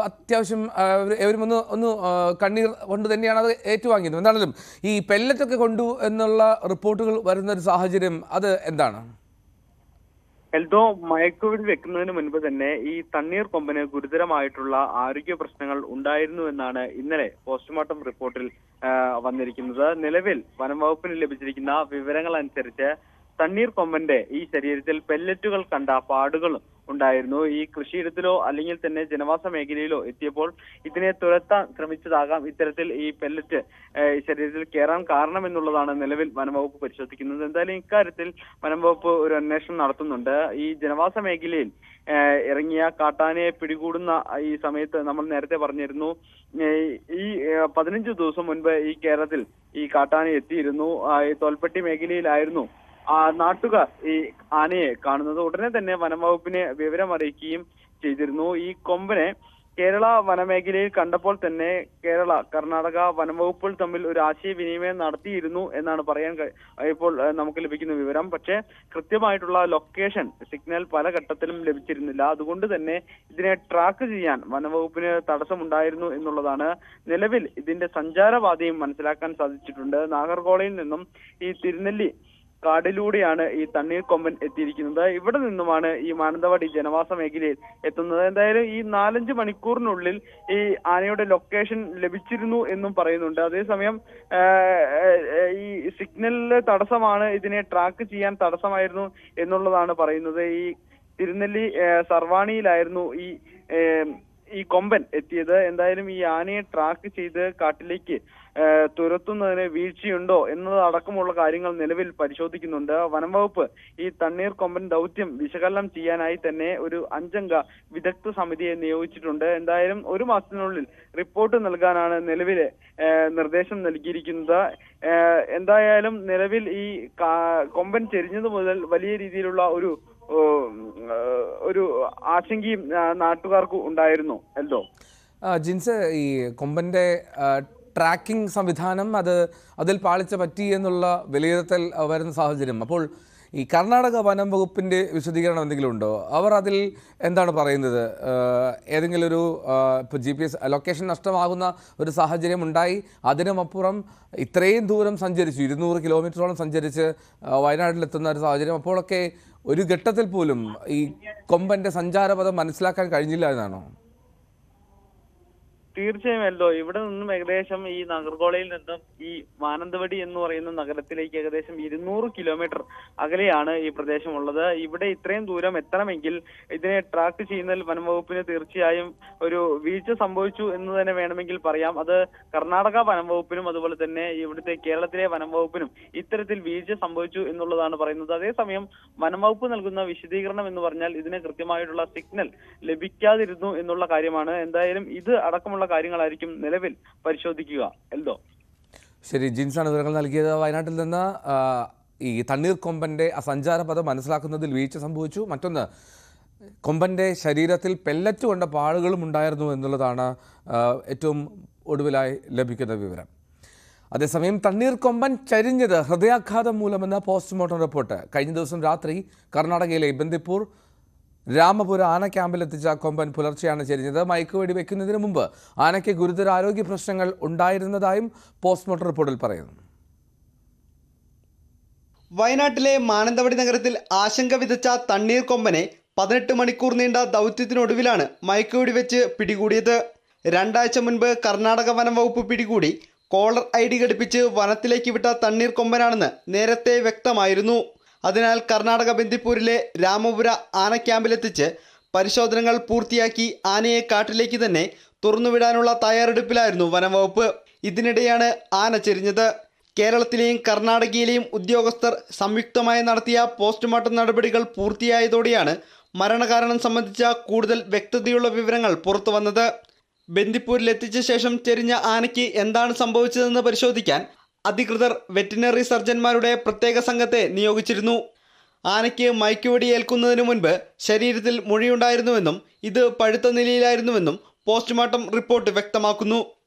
അത്യാവശ്യം എവരും ഒന്ന് കണ്ണീർ കൊണ്ട് തന്നെയാണ് അത് ഏറ്റുവാങ്ങിയത്. എന്താണെങ്കിലും ഈ പെല്ലറ്റൊക്കെ കൊണ്ടു എന്നുള്ള റിപ്പോർട്ടുകൾ വരുന്ന ഒരു സാഹചര്യം അത് എന്താണ്? എൽദോ, മയക്കുവെടി വെക്കുന്നതിന് മുൻപ് തന്നെ ഈ തണ്ണീർക്കൊമ്പന് ഗുരുതരമായിട്ടുള്ള ആരോഗ്യ പ്രശ്നങ്ങൾ ഉണ്ടായിരുന്നു എന്നാണ് ഇന്നലെ പോസ്റ്റ്മോർട്ടം റിപ്പോർട്ടിൽ വന്നിരിക്കുന്നത്. നിലവിൽ വനം വകുപ്പിന് ലഭിച്ചിരിക്കുന്ന വിവരങ്ങൾ അനുസരിച്ച് തണ്ണീർക്കൊമ്പന്റെ ഈ ശരീരത്തിൽ പെല്ലറ്റുകൾ കണ്ട പാടുകളും ഉണ്ടായിരുന്നു. ഈ കൃഷിയിടത്തിലോ അല്ലെങ്കിൽ തന്നെ ജനവാസ മേഖലയിലോ എത്തിയപ്പോൾ ഇതിനെ തുരത്താൻ ശ്രമിച്ചതാകാം ഇത്തരത്തിൽ ഈ പെല്ലറ്റ് ശരീരത്തിൽ കയറാൻ കാരണമെന്നുള്ളതാണ് നിലവിൽ വനംവകുപ്പ് പരിശോധിക്കുന്നത്. എന്തായാലും ഇക്കാര്യത്തിൽ വനംവകുപ്പ് ഒരു അന്വേഷണം നടത്തുന്നുണ്ട്. ഈ ജനവാസ മേഖലയിൽ ഇറങ്ങിയ കാട്ടാനയെ പിടികൂടുന്ന ഈ സമയത്ത് നമ്മൾ നേരത്തെ പറഞ്ഞിരുന്നു, ഈ 15 ദിവസം മുൻപ് ഈ കേരളത്തിൽ ഈ കാട്ടാന എത്തിയിരുന്നു. ഈ തോൽപ്പെട്ടി മേഖലയിലായിരുന്നു നാട്ടുകാർ ഈ ആനയെ കാണുന്നത്. ഉടനെ തന്നെ വനംവകുപ്പിനെ വിവരം അറിയിക്കുകയും ചെയ്തിരുന്നു. ഈ കൊമ്പനെ കേരള വനമേഖലയിൽ കണ്ടപ്പോൾ തന്നെ കേരള കർണാടക വനംവകുപ്പുകൾ തമ്മിൽ ഒരു ആശയവിനിമയം നടത്തിയിരുന്നു എന്നാണ് പറയാൻ ഇപ്പോൾ നമുക്ക് ലഭിക്കുന്ന വിവരം. പക്ഷേ കൃത്യമായിട്ടുള്ള ലൊക്കേഷൻ സിഗ്നൽ പല ഘട്ടത്തിലും ലഭിച്ചിരുന്നില്ല. അതുകൊണ്ട് തന്നെ ഇതിനെ ട്രാക്ക് ചെയ്യാൻ വനംവകുപ്പിന് തടസ്സമുണ്ടായിരുന്നു എന്നുള്ളതാണ്. നിലവിൽ ഇതിന്റെ സഞ്ചാരപാതയും മനസ്സിലാക്കാൻ സാധിച്ചിട്ടുണ്ട്. നാഗർകോളയിൽ നിന്നും ഈ തിരുനെല്ലി കാടിലൂടെയാണ് ഈ തണ്ണീർക്കൊമ്പൻ എത്തിയിരിക്കുന്നത്. ഇവിടെ നിന്നുമാണ് ഈ മാനന്തവാടി ജനവാസ മേഖലയിൽ എത്തുന്നത്. എന്തായാലും ഈ 4-5 മണിക്കൂറിനുള്ളിൽ ഈ ആനയുടെ ലൊക്കേഷൻ ലഭിച്ചിരുന്നു എന്നും പറയുന്നുണ്ട്. അതേസമയം ഈ സിഗ്നലിലെ തടസ്സമാണ് ഇതിനെ ട്രാക്ക് ചെയ്യാൻ തടസ്സമായിരുന്നു എന്നുള്ളതാണ് പറയുന്നത്. ഈ തിരുനെല്ലി സർവാണിയിലായിരുന്നു ഈ കൊമ്പൻ എത്തിയത്. എന്തായാലും ഈ ആനയെ ട്രാക്ക് ചെയ്ത് കാട്ടിലേക്ക് തുരത്തുന്നതിന് വീഴ്ചയുണ്ടോ എന്നതടക്കമുള്ള കാര്യങ്ങൾ നിലവിൽ പരിശോധിക്കുന്നുണ്ട്. വനംവകുപ്പ് ഈ തണ്ണീർക്കൊമ്പൻ ദൗത്യം വിശകലനം ചെയ്യാനായി തന്നെ ഒരു 5-അംഗ വിദഗ്ധ സമിതിയെ നിയോഗിച്ചിട്ടുണ്ട്. എന്തായാലും 1 മാസത്തിനുള്ളിൽ റിപ്പോർട്ട് നൽകാനാണ് നിലവിലെ നിർദ്ദേശം നൽകിയിരിക്കുന്നത്. എന്തായാലും നിലവിൽ ഈ കൊമ്പൻ ചെരിഞ്ഞത് മുതൽ വലിയ രീതിയിലുള്ള ഒരു ആശങ്കയും നാട്ടുകാർക്ക് ഉണ്ടായിരുന്നു. എൽദോ, ജിൻസ്, ഈ കൊമ്പൻ്റെ ട്രാക്കിംഗ് സംവിധാനം അതിൽ പാളിച്ച പറ്റി എന്നുള്ള വിലയിരുത്തൽ വരുന്ന സാഹചര്യം, അപ്പോൾ ഈ കർണാടക വനം വകുപ്പിൻ്റെ വിശദീകരണം എന്തെങ്കിലും ഉണ്ടോ? അവർ അതിൽ എന്താണ് പറയുന്നത്? ഏതെങ്കിലും ഒരു ഇപ്പോൾ GPS ലൊക്കേഷൻ നഷ്ടമാകുന്ന ഒരു സാഹചര്യം ഉണ്ടായി, അതിനുമപ്പുറം ഇത്രയും ദൂരം സഞ്ചരിച്ചു, 200 കിലോമീറ്ററോളം സഞ്ചരിച്ച് വയനാട്ടിലെത്തുന്ന ഒരു സാഹചര്യം, അപ്പോഴൊക്കെ ഒരു ഘട്ടത്തിൽ പോലും ഈ കൊമ്പൻ്റെ സഞ്ചാരപഥം മനസ്സിലാക്കാൻ കഴിഞ്ഞില്ല എന്നാണോ? തീർച്ചയായും അല്ലോ. ഇവിടെ നിന്നും ഏകദേശം ഈ നാഗർകോളയിൽ നിന്നും ഈ മാനന്തവാടി എന്ന് പറയുന്ന നഗരത്തിലേക്ക് ഏകദേശം 200 കിലോമീറ്റർ അകലെയാണ് ഈ പ്രദേശമുള്ളത്. ഇവിടെ ഇത്രയും ദൂരം എത്തണമെങ്കിൽ ഇതിനെ ട്രാക്ക് ചെയ്യുന്നതിൽ വനംവകുപ്പിന് തീർച്ചയായും ഒരു വീഴ്ച സംഭവിച്ചു എന്ന് തന്നെ വേണമെങ്കിൽ പറയാം. അത് കർണാടക വനംവകുപ്പിനും അതുപോലെ തന്നെ ഇവിടുത്തെ കേരളത്തിലെ വനംവകുപ്പിനും ഇത്തരത്തിൽ വീഴ്ച സംഭവിച്ചു എന്നുള്ളതാണ് പറയുന്നത്. അതേസമയം വനംവകുപ്പ് നൽകുന്ന വിശദീകരണം എന്ന് പറഞ്ഞാൽ ഇതിന് കൃത്യമായിട്ടുള്ള സിഗ്നൽ ലഭിക്കാതിരുന്നു എന്നുള്ള കാര്യമാണ്. എന്തായാലും ഇത് അടക്കമുള്ള കാര്യങ്ങളായിരിക്കും നിലവിൽ പരിശോധിക്കുക. എൽദോ, ശരി, ജിൻസാണ് വിവരങ്ങൾ നൽകിയത്. വയനാട്ടിൽ നിന്ന് ഈ തണ്ണീർക്കൊമ്പൻ്റെ സഞ്ചാരപഥം മനസ്സിലാക്കുന്നതിൽ വീഴ്ച സംഭവിച്ചു. മറ്റൊന്ന്, കൊമ്പൻ്റെ ശരീരത്തിൽ പെല്ലറ്റ് കൊണ്ട പാടുകളും ഉണ്ടായിരുന്നു എന്നുള്ളതാണ് ഏറ്റവും ഒടുവിലായി ലഭിക്കുന്ന വിവരം. അതേസമയം തണ്ണീർക്കൊമ്പൻ ചരിഞ്ഞത് ഹൃദയാഘാതം മൂലമെന്ന പോസ്റ്റ്മോർട്ടം റിപ്പോർട്ട്. കഴിഞ്ഞ ദിവസം രാത്രി കർണാടകയിലെ ബന്ദിപ്പൂർ രാമപുര ആന ക്യാമ്പിലെത്തിച്ച കൊമ്പൻ പുലർച്ചെയാണ് ചെരിഞ്ഞത്. മയക്കുവെടി വെക്കുന്നതിന് മുമ്പ് ആനയ്ക്ക് ഗുരുതര ആരോഗ്യ പ്രശ്നങ്ങൾ ഉണ്ടായിരുന്നതായും പോസ്റ്റ്മോർട്ടം റിപ്പോർട്ടിൽ പറയുന്നു. വയനാട്ടിലെ മാനന്തവാടി നഗരത്തിൽ ആശങ്ക വിതച്ച തണ്ണീർക്കൊമ്പനെ 18 മണിക്കൂർ നീണ്ട ദൗത്യത്തിനൊടുവിലാണ് മയക്കുവെടി വെച്ച് പിടികൂടിയത്. 2 ആഴ്ച മുൻപ് കർണാടക വനം വകുപ്പ് പിടികൂടി കോളർ ID ഘടിപ്പിച്ച് വനത്തിലേക്ക് വിട്ട തണ്ണീർ കൊമ്പനാണെന്ന് നേരത്തെ വ്യക്തമായിരുന്നു. അതിനാൽ കർണാടക ബന്ദിപ്പൂരിലെ രാമപുര ആന ക്യാമ്പിലെത്തിച്ച് പരിശോധനകൾ പൂർത്തിയാക്കി ആനയെ കാട്ടിലേക്ക് തന്നെ തുറന്നുവിടാനുള്ള തയ്യാറെടുപ്പിലായിരുന്നു വനം വകുപ്പ്. ഇതിനിടെയാണ് ആന ചെരിഞ്ഞത്. കേരളത്തിലെയും കർണാടകയിലെയും ഉദ്യോഗസ്ഥർ സംയുക്തമായി നടത്തിയ പോസ്റ്റ്മോർട്ടം നടപടികൾ പൂർത്തിയായതോടെയാണ് മരണകാരണം സംബന്ധിച്ച കൂടുതൽ വ്യക്തതയുള്ള വിവരങ്ങൾ പുറത്തു വന്നത്. ബന്ദിപ്പൂരിൽ എത്തിച്ച ശേഷം ചെരിഞ്ഞ ആനയ്ക്ക് എന്താണ് സംഭവിച്ചതെന്ന് പരിശോധിക്കാൻ അധികൃതർ വെറ്റിനറി സർജന്മാരുടെ പ്രത്യേക സംഘത്തെ നിയോഗിച്ചിരുന്നു. ആനയ്ക്ക് മയക്കുവെടി ഏൽക്കുന്നതിന് മുൻപ് ശരീരത്തിൽ മുഴയുണ്ടായിരുന്നുവെന്നും ഇത് പഴുത്ത നിലയിലായിരുന്നുവെന്നും പോസ്റ്റ്മോർട്ടം റിപ്പോർട്ട് വ്യക്തമാക്കുന്നു.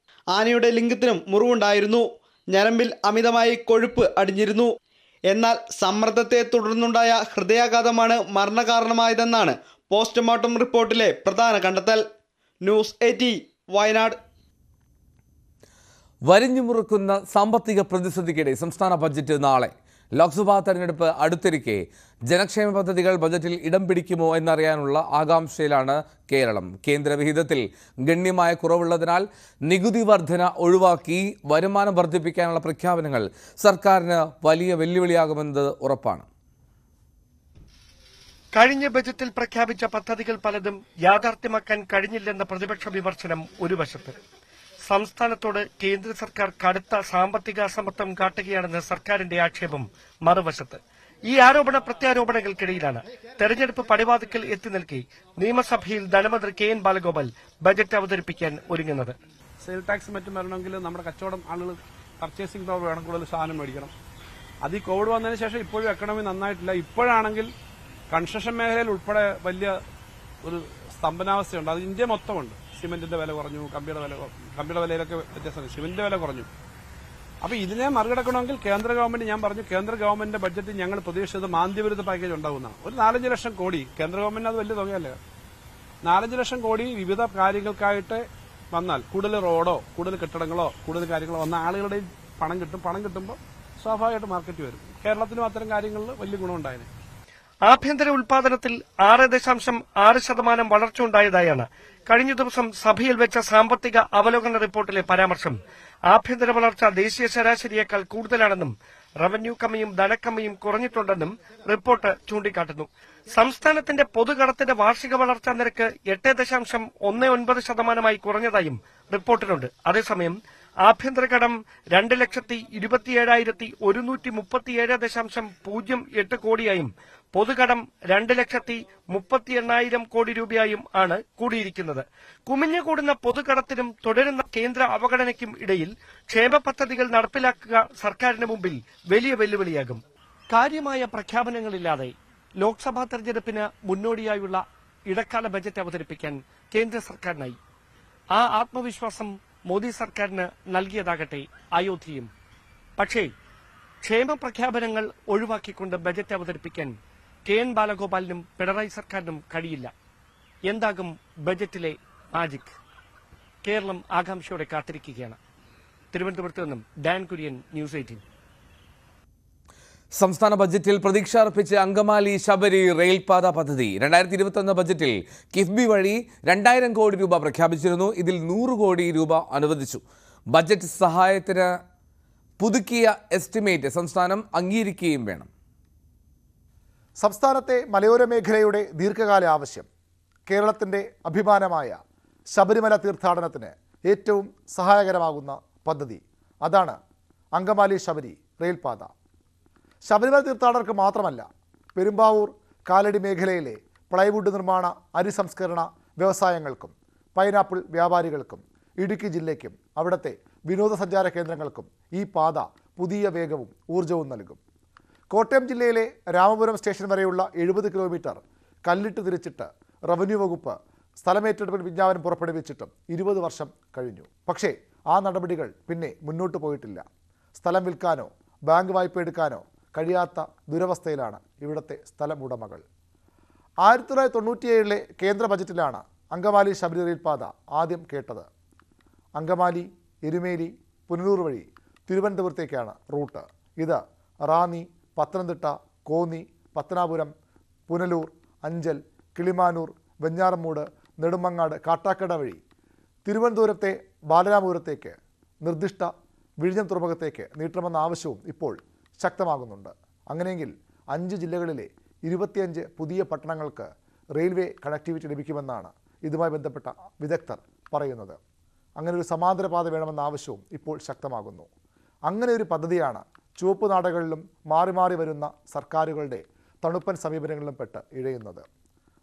ആനയുടെ ലിംഗത്തിനും മുറിവുണ്ടായിരുന്നു. ഞരമ്പിൽ അമിതമായി കൊഴുപ്പ് അടിഞ്ഞിരുന്നു. എന്നാൽ സമ്മർദ്ദത്തെ തുടർന്നുണ്ടായ ഹൃദയാഘാതമാണ് മരണകാരണമായതെന്നാണ് പോസ്റ്റ്മോർട്ടം റിപ്പോർട്ടിലെ പ്രധാന കണ്ടെത്തൽ. ന്യൂസ് 18 വയനാട്. വരിഞ്ഞുമുറുക്കുന്ന സാമ്പത്തിക പ്രതിസന്ധിക്കിടെ സംസ്ഥാന ബജറ്റ് നാളെ. ലോക്സഭാ തെരഞ്ഞെടുപ്പ് അടുത്തിരിക്കെ ജനക്ഷേമ പദ്ധതികൾ ബജറ്റിൽ ഇടം പിടിക്കുമോ എന്നറിയാനുള്ള ആകാംക്ഷയിലാണ് കേരളം. കേന്ദ്രവിഹിതത്തിൽ ഗണ്യമായ കുറവുള്ളതിനാൽ നികുതി വർധന ഒഴിവാക്കി വരുമാനം വർദ്ധിപ്പിക്കാനുള്ള പ്രഖ്യാപനങ്ങൾ സർക്കാരിന് വലിയ വെല്ലുവിളിയാകുമെന്നത് ഉറപ്പാണ്. കഴിഞ്ഞ ബജറ്റിൽ പ്രഖ്യാപിച്ച പദ്ധതികൾ പലതും യാഥാർത്ഥ്യമാക്കാൻ കഴിഞ്ഞില്ലെന്ന പ്രതിപക്ഷ വിമർശനം ഒരു വശത്ത്. സംസ്ഥാനത്തോട് കേന്ദ്ര സർക്കാർ കടുത്ത സാമ്പത്തിക അസമത്വം കാട്ടുകയാണെന്ന സർക്കാരിന്റെ ആക്ഷേപം മറുവശത്ത്. ഈ ആരോപണ പ്രത്യാരോപണങ്ങൾക്കിടയിലാണ് തെരഞ്ഞെടുപ്പ് പടിവാതിക്കൽ എത്തി നിൽക്കെ നിയമസഭയിൽ ധനമന്ത്രി KN ബാലഗോപാൽ ബജറ്റ് അവതരിപ്പിക്കാൻ ഒരുങ്ങുന്നത്. സെയിൽ ടാക്സ് മറ്റും വരണമെങ്കിൽ നമ്മുടെ കച്ചവടം ആളുകൾ പർച്ചേസിംഗ് പവർ വേണം, കൂടുതൽ സാധനം മേടിക്കണം. അത് ഈ കോവിഡ് വന്നതിന് ശേഷം ഇപ്പോഴും എക്കണോമി നന്നായിട്ടില്ല. ഇപ്പോഴാണെങ്കിൽ കൺസ്ട്രക്ഷൻ മേഖലയിൽ ഉൾപ്പെടെ വലിയ ഒരു സ്തംഭനാവസ്ഥയുണ്ട്. അത് ഇന്ത്യ മൊത്തമുണ്ട്. സിമെന്റിന്റെ വില കുറഞ്ഞു, കമ്പിയുടെ വിലയിലൊക്കെ വ്യത്യാസം, സിമെന്റിന്റെ വില കുറഞ്ഞു. അപ്പൊ ഇതിനെ മറികടക്കണമെങ്കിൽ കേന്ദ്ര ഗവൺമെന്റ്, ഞാൻ പറഞ്ഞു, കേന്ദ്ര ഗവൺമെന്റിന്റെ ബജറ്റിൽ ഞങ്ങൾ പ്രതീക്ഷിച്ചത് മാന്ദ്യവിരുദ്ധ പാക്കേജ് ഉണ്ടാകുന്നതാണ്. ഒരു 4-5 ലക്ഷം കോടി, കേന്ദ്ര ഗവൺമെന്റ് അത് വലിയ തുകയല്ലേ, 4-5 ലക്ഷം കോടി വിവിധ കാര്യങ്ങൾക്കായിട്ട് വന്നാൽ കൂടുതൽ റോഡോ കൂടുതൽ കെട്ടിടങ്ങളോ കൂടുതൽ കാര്യങ്ങളോ വന്ന ആളുകളുടെയും പണം കിട്ടും. പണം കിട്ടുമ്പോൾ സ്വാഭാവികമായിട്ട് മാർക്കറ്റ് വരും. കേരളത്തിലും അത്തരം കാര്യങ്ങളിൽ വലിയ ഗുണമുണ്ടായിരുന്നു. ആഭ്യന്തര ഉൽപാദനത്തിൽ 6.6% വളർച്ച ഉണ്ടായതായാണ് കഴിഞ്ഞ ദിവസം സഭയിൽ വെച്ച സാമ്പത്തിക അവലോകന റിപ്പോർട്ടിലെ പരാമർശം. ആഭ്യന്തര വളർച്ച ദേശീയ ശരാശരിയേക്കാൾ കൂടുതലാണെന്നും റവന്യൂ കമ്മിയും ധനക്കമ്മിയും കുറഞ്ഞിട്ടുണ്ടെന്നും റിപ്പോർട്ട് ചൂണ്ടിക്കാട്ടുന്നു. സംസ്ഥാനത്തിന്റെ പൊതുകടത്തിന്റെ വാർഷിക വളർച്ചാ നിരക്ക് 8.19% കുറഞ്ഞതായും റിപ്പോർട്ടിലുണ്ട്. അതേസമയം ആഭ്യന്തര കടം 2,27,137.08 കോടിയായും പൊതുകടം 2,38,000 കോടി രൂപയായും ആണ് കൂടിയിരിക്കുന്നത്. കുമിഞ്ഞുകൂടുന്ന പൊതുകടത്തിനും തുടരുന്ന കേന്ദ്ര അവഗണനയ്ക്കും ഇടയിൽ ക്ഷേമ പദ്ധതികൾ നടപ്പിലാക്കുക സർക്കാരിന് മുമ്പിൽ വലിയ വെല്ലുവിളിയാകും. കാര്യമായ പ്രഖ്യാപനങ്ങളില്ലാതെ ലോക്സഭാ തെരഞ്ഞെടുപ്പിന് മുന്നോടിയായുള്ള ഇടക്കാല ബജറ്റ് അവതരിപ്പിക്കാൻ കേന്ദ്ര സർക്കാരിനായി. ആ ആത്മവിശ്വാസം മോദി സർക്കാരിന് നൽകിയതാകട്ടെ അയോധ്യയും. പക്ഷേ ക്ഷേമ പ്രഖ്യാപനങ്ങൾ ഒഴിവാക്കിക്കൊണ്ട് ബജറ്റ് അവതരിപ്പിക്കാൻ KN ബാലഗോപാലിനും പിണറായി സർക്കാരിനും കഴിയില്ല. എന്താകും ബജറ്റിലെ മാജിക്? കേരളം ആകാംക്ഷയോടെ കാത്തിരിക്കുകയാണ്. തിരുവനന്തപുരത്ത് നിന്നും ഡാൻ കുര്യൻ, ന്യൂസ് 18. സംസ്ഥാന ബജറ്റിൽ പ്രതീക്ഷ അർപ്പിച്ച് അങ്കമാലി ശബരി റെയിൽപാത പദ്ധതി 2021 ബജറ്റിൽ കിഫ്ബി വഴി 2000 കോടി രൂപ പ്രഖ്യാപിച്ചിരുന്നു. ഇതിൽ 100 കോടി രൂപ അനുവദിച്ചു. ബജറ്റ് സഹായത്തിന് പുതുക്കിയ എസ്റ്റിമേറ്റ് സംസ്ഥാനം അംഗീകരിക്കുകയും വേണം. സംസ്ഥാനത്തെ മലയോര മേഖലയുടെ ദീർഘകാല ആവശ്യം, കേരളത്തിൻ്റെ അഭിമാനമായ ശബരിമല തീർത്ഥാടനത്തിന് ഏറ്റവും സഹായകരമാകുന്ന പദ്ധതി, അതാണ് അങ്കമാലി ശബരി റെയിൽപാത. ശബരിമല തീർത്ഥാടകർക്ക് മാത്രമല്ല, പെരുമ്പാവൂർ കാലടി മേഖലയിലെ പ്ലൈവുഡ് നിർമ്മാണ, അരി സംസ്കരണ വ്യവസായങ്ങൾക്കും പൈനാപ്പിൾ വ്യാപാരികൾക്കും ഇടുക്കി ജില്ലയ്ക്കും അവിടുത്തെ വിനോദസഞ്ചാര കേന്ദ്രങ്ങൾക്കും ഈ പാത പുതിയ വേഗവും ഊർജവും നൽകും. കോട്ടയം ജില്ലയിലെ രാമപുരം സ്റ്റേഷൻ വരെയുള്ള 70 കിലോമീറ്റർ കല്ലിട്ട് തിരിച്ചിട്ട് റവന്യൂ വകുപ്പ് സ്ഥലമേറ്റെടുപ്പിൽ വിജ്ഞാപനം പുറപ്പെടുവിച്ചിട്ടും 20 വർഷം കഴിഞ്ഞു. പക്ഷേ ആ നടപടികൾ പിന്നെ മുന്നോട്ട് പോയിട്ടില്ല. സ്ഥലം വിൽക്കാനോ ബാങ്ക് വായ്പ എടുക്കാനോ കഴിയാത്ത ദുരവസ്ഥയിലാണ് ഇവിടുത്തെ സ്ഥലമുടമകൾ. 1997 കേന്ദ്ര ബജറ്റിലാണ് അങ്കമാലി ശബരി റെയിൽപാത ആദ്യം കേട്ടത്. അങ്കമാലി, എരുമേലി, പുനലൂർ വഴി തിരുവനന്തപുരത്തേക്കാണ് റൂട്ട്. ഇത് റാന്നി, പത്തനംതിട്ട, കോന്നി, പത്തനാപുരം, പുനലൂർ, അഞ്ചൽ, കിളിമാനൂർ, വെഞ്ഞാറമൂട്, നെടുമങ്ങാട്, കാട്ടാക്കട വഴി തിരുവനന്തപുരത്തെ ബാലരാമപുരത്തേക്ക്, നിർദ്ദിഷ്ട വിഴിഞ്ഞം തുറമുഖത്തേക്ക് നീട്ടണമെന്ന ആവശ്യവും ഇപ്പോൾ ശക്തമാകുന്നുണ്ട്. അങ്ങനെയെങ്കിൽ 5 ജില്ലകളിലെ 25 പുതിയ പട്ടണങ്ങൾക്ക് റെയിൽവേ കണക്ടിവിറ്റി ലഭിക്കുമെന്നാണ് ഇതുമായി ബന്ധപ്പെട്ട വിദഗ്ധർ പറയുന്നത്. അങ്ങനെ ഒരു സമാന്തര പാത വേണമെന്ന ആവശ്യവും ഇപ്പോൾ ശക്തമാകുന്നു. അങ്ങനെ ഒരു പദ്ധതിയാണ് ചുവപ്പ് നാടകളിലും മാറി മാറി വരുന്ന സർക്കാരുകളുടെ തണുപ്പൻ സമീപനങ്ങളിലും പെട്ട് ഇഴയുന്നത്.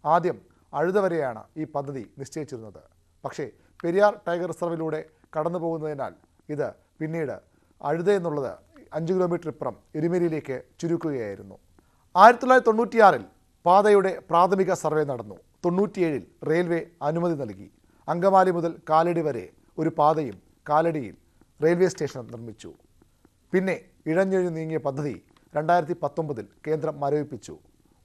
ആദ്യം അഴുത വരെയാണ് ഈ പദ്ധതി നിശ്ചയിച്ചിരുന്നത്. പക്ഷേ പെരിയാർ ടൈഗർ റിസർവിലൂടെ കടന്നു പോകുന്നതിനാൽ ഇത് പിന്നീട് അഴുത എന്നുള്ളത് 5 കിലോമീറ്റർ ഇപ്പുറം എരുമേലിയിലേക്ക് ചുരുക്കുകയായിരുന്നു. 1996 പാതയുടെ പ്രാഥമിക സർവേ നടന്നു. 97 റെയിൽവേ അനുമതി നൽകി. അങ്കമാലി മുതൽ കാലടി വരെ ഒരു പാതയും കാലടിയിൽ റെയിൽവേ സ്റ്റേഷൻ നിർമ്മിച്ചു. പിന്നെ ഇഴഞ്ഞിഴഞ്ഞു നീങ്ങിയ പദ്ധതി 2019 കേന്ദ്രം മരവിപ്പിച്ചു.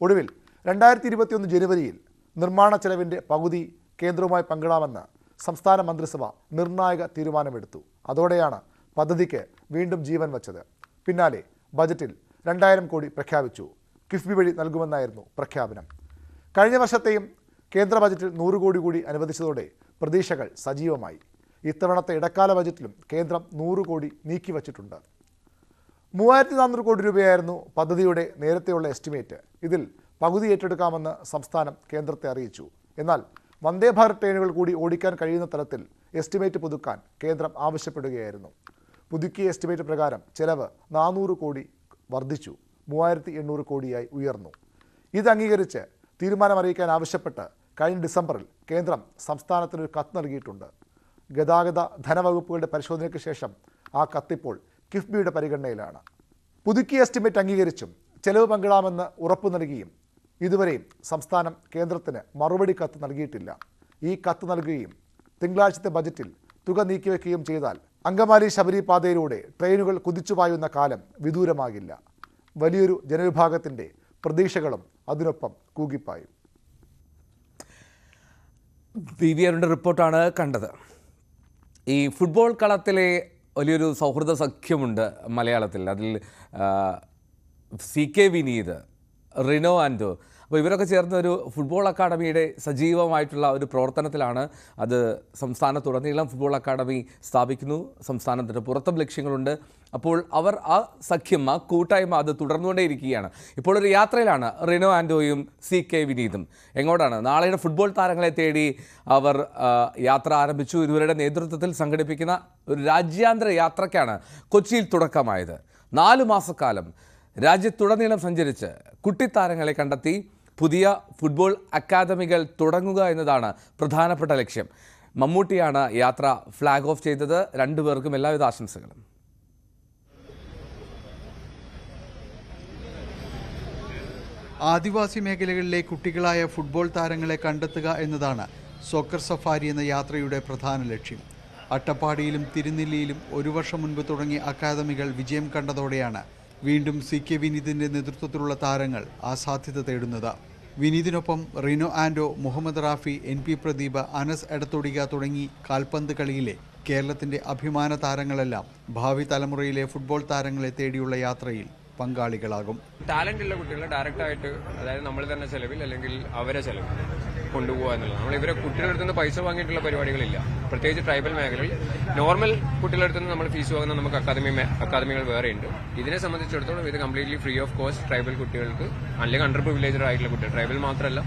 ഒടുവിൽ 2021 ജനുവരിയിൽ നിർമ്മാണ ചെലവിൻ്റെ പകുതി കേന്ദ്രവുമായി പങ്കിടാമെന്ന് സംസ്ഥാന മന്ത്രിസഭ നിർണായക തീരുമാനമെടുത്തു. അതോടെയാണ് പദ്ധതിക്ക് വീണ്ടും ജീവൻ വച്ചത്. പിന്നാലെ ബജറ്റിൽ 2000 കോടി പ്രഖ്യാപിച്ചു. കിഫ്ബി വഴി നൽകുമെന്നായിരുന്നു പ്രഖ്യാപനം. കഴിഞ്ഞ വർഷത്തെയും കേന്ദ്ര ബജറ്റിൽ 100 കോടി കൂടി അനുവദിച്ചതോടെ പ്രതീക്ഷകൾ സജീവമായി. ഇത്തവണത്തെ ഇടക്കാല ബജറ്റിലും കേന്ദ്രം 100 കോടി നീക്കിവച്ചിട്ടുണ്ട്. 3400 കോടി രൂപയായിരുന്നു പദ്ധതിയുടെ നേരത്തെയുള്ള എസ്റ്റിമേറ്റ്. ഇതിൽ പകുതി ഏറ്റെടുക്കാമെന്ന് സംസ്ഥാനം കേന്ദ്രത്തെ അറിയിച്ചു. എന്നാൽ വന്ദേ ഭാരത് ട്രെയിനുകൾ കൂടി ഓടിക്കാൻ കഴിയുന്ന തരത്തിൽ എസ്റ്റിമേറ്റ് പുതുക്കാൻ കേന്ദ്രം ആവശ്യപ്പെടുകയായിരുന്നു. പുതുക്കിയ എസ്റ്റിമേറ്റ് പ്രകാരം ചെലവ് 400 കോടി വർദ്ധിച്ചു, 3800 കോടിയായി ഉയർന്നു. ഇത് അംഗീകരിച്ച് തീരുമാനമറിയിക്കാൻ ആവശ്യപ്പെട്ട് കഴിഞ്ഞ ഡിസംബറിൽ കേന്ദ്രം സംസ്ഥാനത്തിനൊരു കത്ത് നൽകിയിട്ടുണ്ട്. ഗതാഗത ധനവകുപ്പുകളുടെ പരിശോധനയ്ക്ക് ശേഷം ആ കത്തിപ്പോൾ കിഫ്ബിയുടെ പരിഗണനയിലാണ്. പുതുക്കിയ എസ്റ്റിമേറ്റ് അംഗീകരിച്ചും ചെലവ് പങ്കിടാമെന്ന് ഉറപ്പു നൽകിയും ഇതുവരെയും സംസ്ഥാനം കേന്ദ്രത്തിന് മറുപടി കത്ത് നൽകിയിട്ടില്ല. ഈ കത്ത് നൽകുകയും തിങ്കളാഴ്ചത്തെ ബജറ്റിൽ തുക നീക്കിവെക്കുകയും ചെയ്താൽ അങ്കമാലി ശബരി പാതയിലൂടെ ട്രെയിനുകൾ കുതിച്ചുപായുന്ന കാലം വിദൂരമാകില്ല. വലിയൊരു ജനവിഭാഗത്തിൻ്റെ പ്രതീക്ഷകളും അതിനൊപ്പം കൂകിപ്പായും. വിവിയറിൻ്റെ റിപ്പോർട്ടാണ് കണ്ടത്. ഈ ഫുട്ബോൾ കളത്തിലെ വലിയൊരു സൗഹൃദ സഖ്യമുണ്ട് മലയാളത്തിൽ. അതിൽ CK വിനീത്, റിനോ ആൻഡോ, അപ്പോൾ ഇവരൊക്കെ ചേർന്ന ഒരു ഫുട്ബോൾ അക്കാഡമിയുടെ സജീവമായിട്ടുള്ള ഒരു പ്രവർത്തനത്തിലാണ്. അത് സംസ്ഥാനത്തുടനീളം ഫുട്ബോൾ അക്കാഡമി സ്ഥാപിക്കുന്നു. സംസ്ഥാനത്തിന് പുറത്തും ലക്ഷ്യങ്ങളുണ്ട്. അപ്പോൾ അവർ ആ സഖ്യം, ആ കൂട്ടായ്മ അത് തുടർന്നുകൊണ്ടേയിരിക്കുകയാണ്. ഇപ്പോൾ ഒരു യാത്രയിലാണ് റിനോ ആൻഡോയും CK വിനീതും. എങ്ങോട്ടാണ്? നാളെയുടെ ഫുട്ബോൾ താരങ്ങളെ തേടി അവർ യാത്ര ആരംഭിച്ചു. ഇവരുടെ നേതൃത്വത്തിൽ സംഘടിപ്പിക്കുന്ന ഒരു രാജ്യാന്തര യാത്രയ്ക്കാണ് കൊച്ചിയിൽ തുടക്കമായത്. 4 മാസക്കാലം രാജ്യത്തുടനീളം സഞ്ചരിച്ച് കുട്ടിത്താരങ്ങളെ കണ്ടെത്തി പുതിയ ഫുട്ബോൾ അക്കാദമികൾ തുടങ്ങുക എന്നതാണ് പ്രധാനപ്പെട്ട ലക്ഷ്യം. മമ്മൂട്ടിയാണ് യാത്ര ഫ്ലാഗ് ഓഫ് ചെയ്തത്. രണ്ടുപേർക്കും എല്ലാവിധ ആശംസകളും. ആദിവാസി മേഖലകളിലെ കുട്ടികളായ ഫുട്ബോൾ താരങ്ങളെ കണ്ടെത്തുക എന്നതാണ് സോക്കർ സഫാരി എന്ന യാത്രയുടെ പ്രധാന ലക്ഷ്യം. അട്ടപ്പാടിയിലും തിരുനെല്ലിയിലും 1 വർഷം മുൻപ് തുടങ്ങിയ അക്കാദമികൾ വിജയം കണ്ടതോടെയാണ് വീണ്ടും CK വിനീതിൻ്റെ നേതൃത്വത്തിലുള്ള താരങ്ങൾ ആ സാധ്യത തേടുന്നത്. വിനീതിനൊപ്പം റിനോ ആൻഡോ, മുഹമ്മദ് റാഫി, NP പ്രദീപ്, അനസ് എടത്തൊടിക തുടങ്ങി കാൽപന്ത് കളിയിലെ കേരളത്തിൻ്റെ അഭിമാന താരങ്ങളെല്ലാം ഭാവി തലമുറയിലെ ഫുട്ബോൾ താരങ്ങളെ തേടിയുള്ള യാത്രയിൽ പങ്കാളികളാകും. ടാലന്റ് ഉള്ള കുട്ടികളെ ഡയറക്റ്റായിട്ട്, അതായത് നമ്മൾ തന്നെ ചെലവിൽ അല്ലെങ്കിൽ അവരെ ചെലവിൽ കൊണ്ടുപോകുക എന്നുള്ളത്. നമ്മൾ ഇവരെ കുട്ടികളുടെ അടുത്ത് നിന്ന് പൈസ വാങ്ങിയിട്ടുള്ള പരിപാടികളില്ല. പ്രത്യേകിച്ച് ട്രൈബൽ മേഖലയിൽ നോർമൽ കുട്ടികളുടെ അടുത്ത് നിന്ന് നമ്മൾ ഫീസ് വാങ്ങുന്ന നമുക്ക് അക്കാദമികൾ വേറെ ഉണ്ട്. ഇതിനെ സംബന്ധിച്ചിടത്തോളം ഇത് completely free of cost tribal കുട്ടികൾക്ക്, അല്ലെങ്കിൽ അണ്ടർ പ്രിവിലേജഡ് ആയിട്ടുള്ള കുട്ടികൾ, ട്രൈബൽ മാത്രമല്ല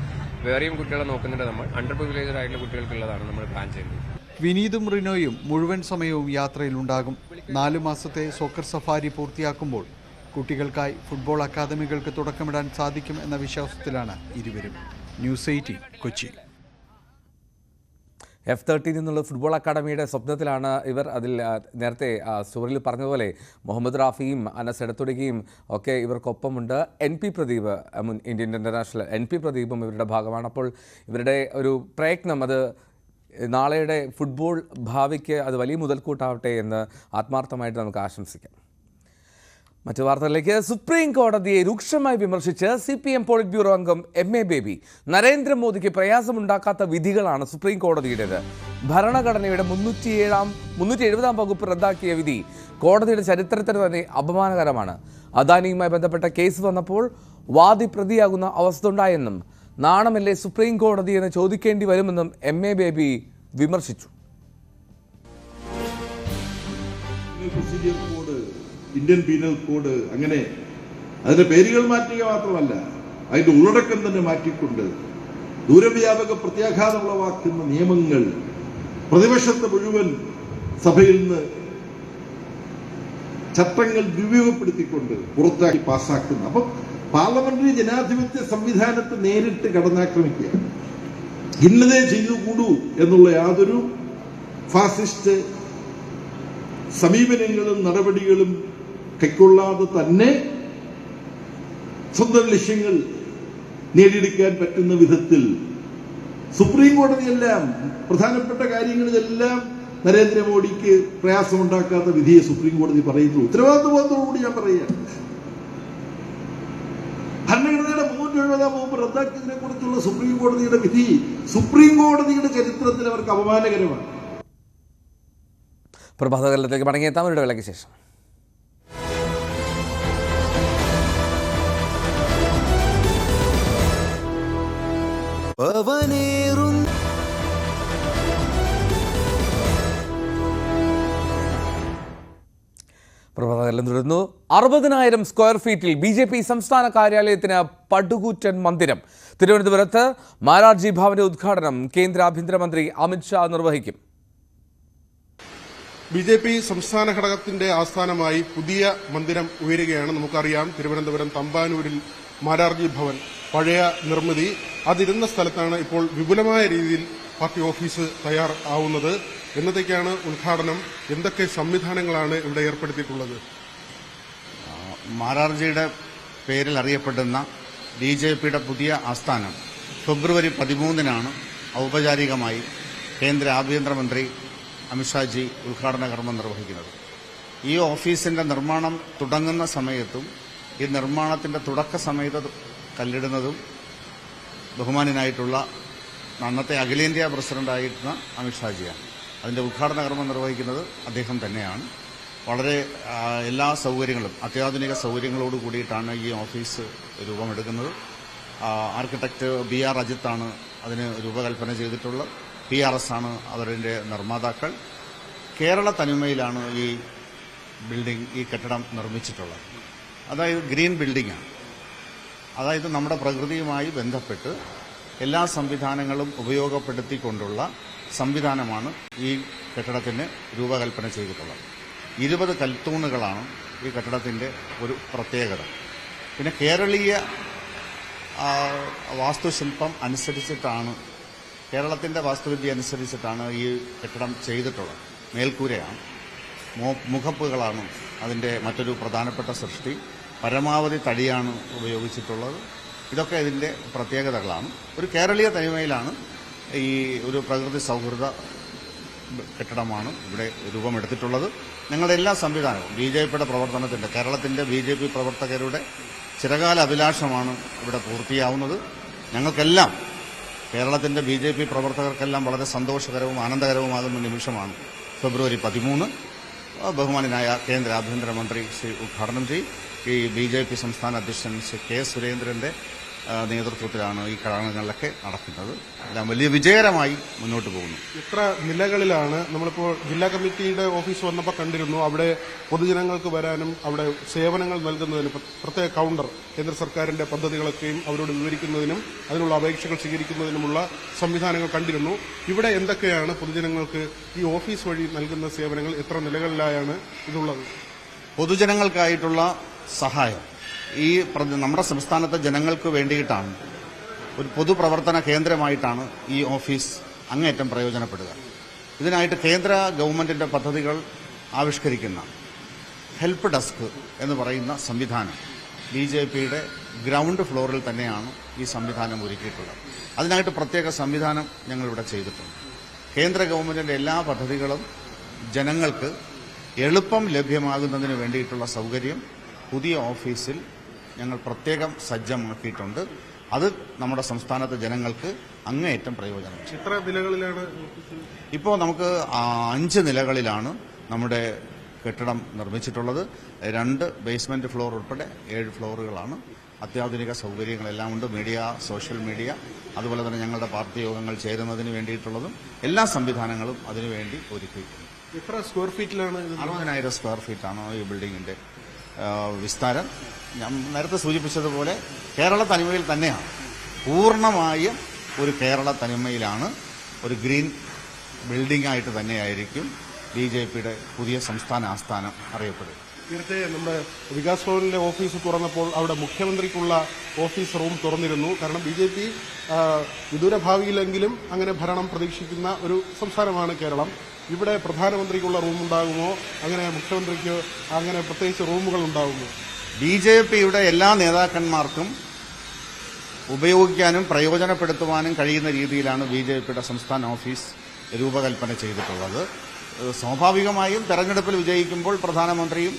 വേറെയും കുട്ടികളെ നോക്കുന്നുണ്ട് നമ്മൾ. അണ്ടർ പ്രിവിലേജഡ് ആയിട്ടുള്ള കുട്ടികൾക്കുള്ളതാണ് നമ്മൾ പ്ലാൻ ചെയ്യുന്നത്. വിനീതും റിനോയും മുഴുവൻ സമയവും യാത്രയിലുണ്ടാകും. 4 മാസത്തെ സോക്കർ സഫാരി പൂർത്തിയാക്കുമ്പോൾ കുട്ടികൾക്കായി ഫുട്ബോൾ അക്കാദമികൾക്ക് തുടക്കമിടാൻ സാധിക്കും എന്ന വിശ്വാസത്തിലാണ് ഇരുവരും. ന്യൂസ് 18 കൊച്ചി. F13 എന്നുള്ള ഫുട്ബോൾ അക്കാഡമിയുടെ സ്വപ്നത്തിലാണ് ഇവർ. അതിൽ നേരത്തെ സ്റ്റോറിയിൽ പറഞ്ഞതുപോലെ മുഹമ്മദ് റാഫിയും അനസ് എടത്തൊടികയും ഒക്കെ ഇവർക്കൊപ്പമുണ്ട്. NP പ്രദീപ്, മുൻ ഇന്ത്യൻ ഇൻ്റർനാഷണൽ NP പ്രദീപും ഇവരുടെ ഭാഗമാണ്. അപ്പോൾ ഇവരുടെ ഒരു പ്രയത്നം അത് നാളെയുടെ ഫുട്ബോൾ ഭാവിക്ക് അത് വലിയ മുതൽക്കൂട്ടാവട്ടെ എന്ന് ആത്മാർത്ഥമായിട്ട് നമുക്ക് ആശംസിക്കാം. മറ്റു വാർത്തകളിലേക്ക്. സുപ്രീം കോടതിയെ രൂക്ഷമായി വിമർശിച്ച് CPM പോളിറ്റ് ബ്യൂറോ അംഗം MA ബേബി. നരേന്ദ്രമോദിക്ക് പ്രയാസമുണ്ടാക്കാത്ത വിധികളാണ് സുപ്രീം കോടതിയുടേത്. ഭരണഘടനയുടെ 370 വകുപ്പ് റദ്ദാക്കിയ വിധി കോടതിയുടെ ചരിത്രത്തിന് തന്നെ അപമാനകരമാണ്. അദാനിയുമായി ബന്ധപ്പെട്ട കേസ് വന്നപ്പോൾ വാദി പ്രതിയാകുന്ന അവസ്ഥ ഉണ്ടായെന്നും നാണമല്ലേ സുപ്രീം കോടതി എന്ന് ചോദിക്കേണ്ടി വരുമെന്നും MA ബേബി വിമർശിച്ചു. Procedure code, Indian penal code, അങ്ങനെ അതിന്റെ പേരുകൾ മാറ്റുക മാത്രമല്ല അതിന്റെ ഉള്ളടക്കം തന്നെ മാറ്റിക്കൊണ്ട് ദൂരവ്യാപക പ്രത്യാഘാതം ഉളവാക്കുന്ന നിയമങ്ങൾ പ്രതിപക്ഷത്തെ മുഴുവൻ സഭയിൽ നിന്ന് ചട്ടങ്ങൾ ദുരുപയോഗപ്പെടുത്തിക്കൊണ്ട് പുറത്താക്കി പാസ്സാക്കുന്ന, അപ്പം പാർലമെന്ററി ജനാധിപത്യ സംവിധാനത്തെ നേരിട്ട് കടന്നാക്രമിക്കുക, ഇന്നതേ ചെയ്തുകൂടൂ എന്നുള്ള യാതൊരു ഫാസിസ്റ്റ് സമീപനങ്ങളും നടപടികളും കൈക്കൊള്ളാതെ തന്നെ സ്വന്തം ലക്ഷ്യങ്ങൾ നേടിയെടുക്കാൻ പറ്റുന്ന വിധത്തിൽ സുപ്രീം കോടതിയെല്ലാം പ്രധാനപ്പെട്ട കാര്യങ്ങളിലെല്ലാം നരേന്ദ്രമോദിക്ക് പ്രയാസമുണ്ടാക്കാത്ത വിധിയെ സുപ്രീം കോടതി പറയുന്നു. ഉത്തരവാദിത്വബോധത്തോടുകൂടി ഞാൻ പറയുകയാണ്. ഭരണഘടനയുടെ 370 വകുപ്പ് റദ്ദാക്കിയതിനെ കുറിച്ചുള്ള സുപ്രീം കോടതിയുടെ വിധി സുപ്രീം കോടതിയുടെ ചരിത്രത്തിൽ അവർക്ക് അപമാനകരമാണ്. പ്രഭാതകാലത്തേക്ക് മടങ്ങിയെത്താം ഒരു വേളയ്ക്ക് ശേഷം. പ്രഭാതകാലം തുടരുന്നു. 60,000 സ്ക്വയർ ഫീറ്റിൽ BJP സംസ്ഥാന കാര്യാലയത്തിന് പടുകൂറ്റൻ മന്ദിരം. തിരുവനന്തപുരത്ത് മാരാർജി ഭവന്റെ ഉദ്ഘാടനം കേന്ദ്ര ആഭ്യന്തരമന്ത്രി അമിത്ഷാ നിർവഹിക്കും. BJP സംസ്ഥാന ഘടകത്തിന്റെ ആസ്ഥാനമായി പുതിയ മന്ദിരം ഉയരുകയാണ്. നമുക്കറിയാം, തിരുവനന്തപുരം തമ്പാനൂരിൽ മാരാർജി ഭവൻ പഴയ നിർമ്മിതി, അതിരുന്ന സ്ഥലത്താണ് ഇപ്പോൾ വിപുലമായ രീതിയിൽ പാർട്ടി ഓഫീസ് തയ്യാറാവുന്നത്. എന്നത്തേക്കാണ് ഉദ്ഘാടനം? എന്തൊക്കെ സംവിധാനങ്ങളാണ് ഇവിടെ ഏർപ്പെടുത്തിയിട്ടുള്ളത്? മാരാർജിയുടെ പേരിൽ അറിയപ്പെടുന്ന BJPയുടെ പുതിയ ആസ്ഥാനം ഫെബ്രുവരി 13-നാണ് ഔപചാരികമായി കേന്ദ്ര ആഭ്യന്തരമന്ത്രി അമിത്ഷാജി ഉദ്ഘാടന കർമ്മം നിർവഹിക്കുന്നത്. ഈ ഓഫീസിന്റെ നിർമ്മാണം തുടങ്ങുന്ന സമയത്തും ഈ നിർമ്മാണത്തിന്റെ തുടക്ക സമയത്ത് കല്ലിടുന്നതും ബഹുമാന്യനായിട്ടുള്ള അന്നത്തെ അഖിലേന്ത്യാ പ്രസിഡന്റായിരുന്ന അമിത്ഷാജിയാണ്. അതിന്റെ ഉദ്ഘാടന കർമ്മം നിർവഹിക്കുന്നത് അദ്ദേഹം തന്നെയാണ്. വളരെ എല്ലാ സൗകര്യങ്ങളും, അത്യാധുനിക സൗകര്യങ്ങളോട് കൂടിയിട്ടാണ് ഈ ഓഫീസ് രൂപമെടുക്കുന്നത്. ആർക്കിടെക്ട് BR അജിത്താണ് അതിന് രൂപകൽപ്പന ചെയ്തിട്ടുള്ളത്. PRS ആണ് അവരുടെ നിർമ്മാതാക്കൾ. കേരള തനിമയിലാണ് ഈ ബിൽഡിംഗ്, ഈ കെട്ടിടം നിർമ്മിച്ചിട്ടുള്ളത്. അതായത് ഗ്രീൻ ബിൽഡിംഗാണ്. അതായത് നമ്മുടെ പ്രകൃതിയുമായി ബന്ധപ്പെട്ട് എല്ലാ സംവിധാനങ്ങളും ഉപയോഗപ്പെടുത്തിക്കൊണ്ടുള്ള സംവിധാനമാണ് ഈ കെട്ടിടത്തിന് രൂപകൽപ്പന ചെയ്തിട്ടുള്ളത്. 20 കൽത്തൂണുകളാണ് ഈ കെട്ടിടത്തിന്റെ ഒരു പ്രത്യേകത. പിന്നെ കേരളീയ വാസ്തുശില്പം അനുസരിച്ചിട്ടാണ്, കേരളത്തിന്റെ വാസ്തുവിദ്യ അനുസരിച്ചിട്ടാണ് ഈ കെട്ടിടം ചെയ്തിട്ടുള്ളത്. മേൽക്കൂരയാണ്, മുഖപ്പുകളാണ് അതിന്റെ മറ്റൊരു പ്രധാനപ്പെട്ട സൃഷ്ടി. പരമാവധി തടിയാണ് ഉപയോഗിച്ചിട്ടുള്ളത്. ഇതൊക്കെ ഇതിന്റെ പ്രത്യേകതകളാണ്. ഒരു കേരളീയ തനിമയിലാണ് ഈ ഒരു പ്രകൃതി സൗഹൃദ കെട്ടിടമാണ് ഇവിടെ രൂപമെടുത്തിട്ടുള്ളത്. ഞങ്ങളുടെ എല്ലാ സംവിധാനവും BJPയുടെ പ്രവർത്തനത്തിന്റെ, കേരളത്തിന്റെ BJP പ്രവർത്തകരുടെ ചിരകാല അഭിലാഷമാണ് ഇവിടെ പൂർത്തിയാവുന്നത്. ഞങ്ങൾക്കെല്ലാം, കേരളത്തിന്റെ BJP പ്രവർത്തകർക്കെല്ലാം വളരെ സന്തോഷകരവും ആനന്ദകരവുമാകുന്ന നിമിഷമാണ് ഫെബ്രുവരി 13. ബഹുമാനായ കേന്ദ്ര ആഭ്യന്തരമന്ത്രി ശ്രീ ഉദ്ഘാടനം ചെയ്യും. ഈ BJP സംസ്ഥാന അധ്യക്ഷൻ ശ്രീ K. സുരേന്ദ്രന്റെ നേതൃത്വത്തിലാണ് ഈ ചടങ്ങുകളിലൊക്കെ നടക്കുന്നത്. എല്ലാം വലിയ വിജയകരമായി മുന്നോട്ട് പോകുന്നു. ഇത്ര നിലകളിലാണ് നമ്മളിപ്പോൾ ജില്ലാ കമ്മിറ്റിയുടെ ഓഫീസ് വന്നപ്പോൾ കണ്ടിരുന്നു. അവിടെ പൊതുജനങ്ങൾക്ക് വരാനും അവിടെ സേവനങ്ങൾ നൽകുന്നതിനും പ്രത്യേക കൗണ്ടർ, കേന്ദ്ര സർക്കാരിന്റെ പദ്ധതികളൊക്കെയും അവരോട് വിവരിക്കുന്നതിനും അതിനുള്ള അപേക്ഷകൾ സ്വീകരിക്കുന്നതിനുമുള്ള സംവിധാനങ്ങൾ കണ്ടിരുന്നു. ഇവിടെ എന്തൊക്കെയാണ് പൊതുജനങ്ങൾക്ക് ഈ ഓഫീസ് വഴി നൽകുന്ന സേവനങ്ങൾ? എത്ര നിലകളിലായാണ് ഇതുള്ളത്? പൊതുജനങ്ങൾക്കായിട്ടുള്ള സഹായം ഈ നമ്മുടെ സംസ്ഥാനത്തെ ജനങ്ങൾക്ക് വേണ്ടിയിട്ടാണ്. ഒരു പൊതുപ്രവർത്തന കേന്ദ്രമായിട്ടാണ് ഈ ഓഫീസ് അങ്ങേയറ്റം പ്രയോജനപ്പെടുക. ഇതിനായിട്ട് കേന്ദ്ര ഗവൺമെന്റിന്റെ പദ്ധതികൾ ആവിഷ്കരിക്കുന്ന ഹെൽപ്പ് ഡെസ്ക് എന്ന് പറയുന്ന സംവിധാനം BJPയുടെ ഗ്രൗണ്ട് ഫ്ലോറിൽ തന്നെയാണ് ഈ സംവിധാനം ഒരുക്കിയിട്ടുള്ളത്. അതിനായിട്ട് പ്രത്യേക സംവിധാനം ഞങ്ങളിവിടെ ചെയ്തിട്ടുണ്ട്. കേന്ദ്ര ഗവൺമെന്റിന്റെ എല്ലാ പദ്ധതികളും ജനങ്ങൾക്ക് എളുപ്പം ലഭ്യമാകുന്നതിന് വേണ്ടിയിട്ടുള്ള സൗകര്യം പുതിയ ഓഫീസിൽ ഞങ്ങൾ പ്രത്യേകം സജ്ജമാക്കിയിട്ടുണ്ട്. അത് നമ്മുടെ സംസ്ഥാനത്തെ ജനങ്ങൾക്ക് അങ്ങേയറ്റം പ്രയോജനം. എത്ര നിലകളിലാണ്? ഇപ്പോൾ നമുക്ക് 5 നിലകളിലാണ് നമ്മുടെ കെട്ടിടം നിർമ്മിച്ചിട്ടുള്ളത്. 2 ബേസ്മെന്റ് ഫ്ലോർ ഉൾപ്പെടെ 7 ഫ്ലോറുകളാണ്. അത്യാധുനിക സൗകര്യങ്ങളെല്ലാം ഉണ്ട്. മീഡിയ, സോഷ്യൽ മീഡിയ, അതുപോലെ തന്നെ ഞങ്ങളുടെ പാർട്ടി യോഗങ്ങൾ ചേരുന്നതിന് വേണ്ടിയിട്ടുള്ളതും എല്ലാ സംവിധാനങ്ങളും അതിനുവേണ്ടി ഒരുക്കിയിട്ടുണ്ട്. എത്ര സ്ക്വയർ ഫീറ്റിലാണ്? 60,000 സ്ക്വയർ ഫീറ്റാണ് ഈ ബിൽഡിങ്ങിന്റെ വിസ്താരം. ഞാൻ നേരത്തെ സൂചിപ്പിച്ചതുപോലെ കേരള തനിമയിൽ തന്നെയാണ്, പൂർണ്ണമായും ഒരു കേരള തനിമയിലാണ്. ഒരു ഗ്രീൻ ബിൽഡിംഗ് ആയിട്ട് തന്നെയായിരിക്കും BJPയുടെ പുതിയ സംസ്ഥാന ആസ്ഥാനം അറിയപ്പെടുക. നേരത്തെ നമ്മുടെ വികാസ് ഭവനിലെ ഓഫീസ് തുറന്നപ്പോൾ അവിടെ മുഖ്യമന്ത്രിക്കുള്ള ഓഫീസ് റൂം തുറന്നിരുന്നു. കാരണം BJP വിദൂര ഭാവിയിലെങ്കിലും അങ്ങനെ ഭരണം പ്രതീക്ഷിക്കുന്ന ഒരു സംസ്ഥാനമാണ് കേരളം. ഇവിടെ പ്രധാനമന്ത്രിക്കുള്ള റൂം ഉണ്ടാകുമോ? അങ്ങനെ മുഖ്യമന്ത്രിക്ക് അങ്ങനെ പ്രത്യേകിച്ച് റൂമുകൾ ഉണ്ടാകുമോ? BJPയുടെ എല്ലാ നേതാക്കന്മാർക്കും ഉപയോഗിക്കാനും പ്രയോജനപ്പെടുത്തുവാനും കഴിയുന്ന രീതിയിലാണ് BJPയുടെ സംസ്ഥാന ഓഫീസ് രൂപകൽപ്പന ചെയ്തിട്ടുള്ളത്. സ്വാഭാവികമായും തെരഞ്ഞെടുപ്പിൽ വിജയിക്കുമ്പോൾ പ്രധാനമന്ത്രിയും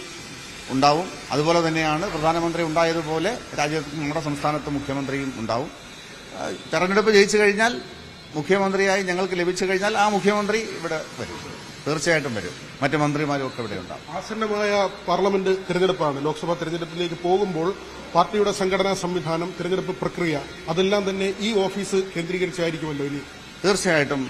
ഉണ്ടാവും. അതുപോലെ തന്നെയാണ് പ്രധാനമന്ത്രി ഉണ്ടായതുപോലെ രാജ്യത്ത് നമ്മുടെ സംസ്ഥാനത്ത് മുഖ്യമന്ത്രിയും ഉണ്ടാവും. തെരഞ്ഞെടുപ്പ് ജയിച്ചു കഴിഞ്ഞാൽ മുഖ്യമന്ത്രിയായി ഞങ്ങൾക്ക് ലഭിച്ചു കഴിഞ്ഞാൽ ആ മുഖ്യമന്ത്രി ഇവിടെ വരും, തീർച്ചയായിട്ടും വരും. മറ്റ് മന്ത്രിമാരും ഒക്കെ ഇവിടെ ഉണ്ടാവും. ആസന്നമായ പാർലമെന്റ് തെരഞ്ഞെടുപ്പാണ്. ലോക്സഭാ തെരഞ്ഞെടുപ്പിലേക്ക് പോകുമ്പോൾ പാർട്ടിയുടെ സംഘടനാ സംവിധാനം, തെരഞ്ഞെടുപ്പ് പ്രക്രിയ, അതെല്ലാം തന്നെ ഈ ഓഫീസ് കേന്ദ്രീകരിച്ചായിരിക്കുമല്ലോ ഇനി? തീർച്ചയായിട്ടും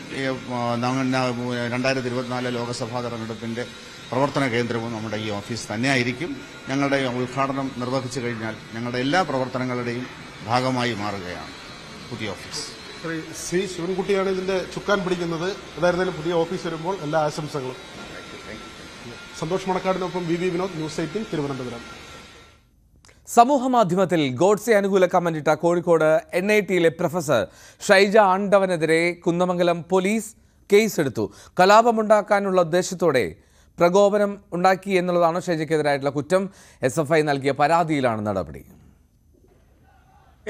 2024 ലോക്സഭാ തെരഞ്ഞെടുപ്പിന്റെ പ്രവർത്തന കേന്ദ്രവും നമ്മുടെ ഈ ഓഫീസ് തന്നെയായിരിക്കും. ഞങ്ങളുടെ ഉദ്ഘാടനം നിർവഹിച്ചു കഴിഞ്ഞാൽ ഞങ്ങളുടെ എല്ലാ പ്രവർത്തനങ്ങളുടെയും ഭാഗമായി മാറുകയാണ് പുതിയ ഓഫീസ്. ശ്രീ ശിവൻകുട്ടിയാണ് ഇതിന്റെ ചുക്കാൻ പിടിക്കുന്നത്. അതായിരുന്നാലും പുതിയ ഓഫീസ് വരുമ്പോൾ എല്ലാ ആശംസകളും. സന്തോഷ് മണക്കാടിനൊപ്പം VV വിനോദ്, ന്യൂസ് 18 തിരുവനന്തപുരം. സമൂഹ മാധ്യമത്തിൽ ഗോഡ്സെ അനുകൂല കമന്റിട്ട കോഴിക്കോട് NITയിലെ പ്രൊഫസർ ഷൈജ ആണ്ടവനെതിരെ കുന്നമംഗലം പോലീസ് കേസെടുത്തു. കലാപമുണ്ടാക്കാനുള്ള ഉദ്ദേശത്തോടെ പ്രകോപനം ഉണ്ടാക്കി എന്നുള്ളതാണ് ഷൈജയ്ക്കെതിരായിട്ടുള്ള കുറ്റം. SFI നൽകിയ പരാതിയിലാണ് നടപടി.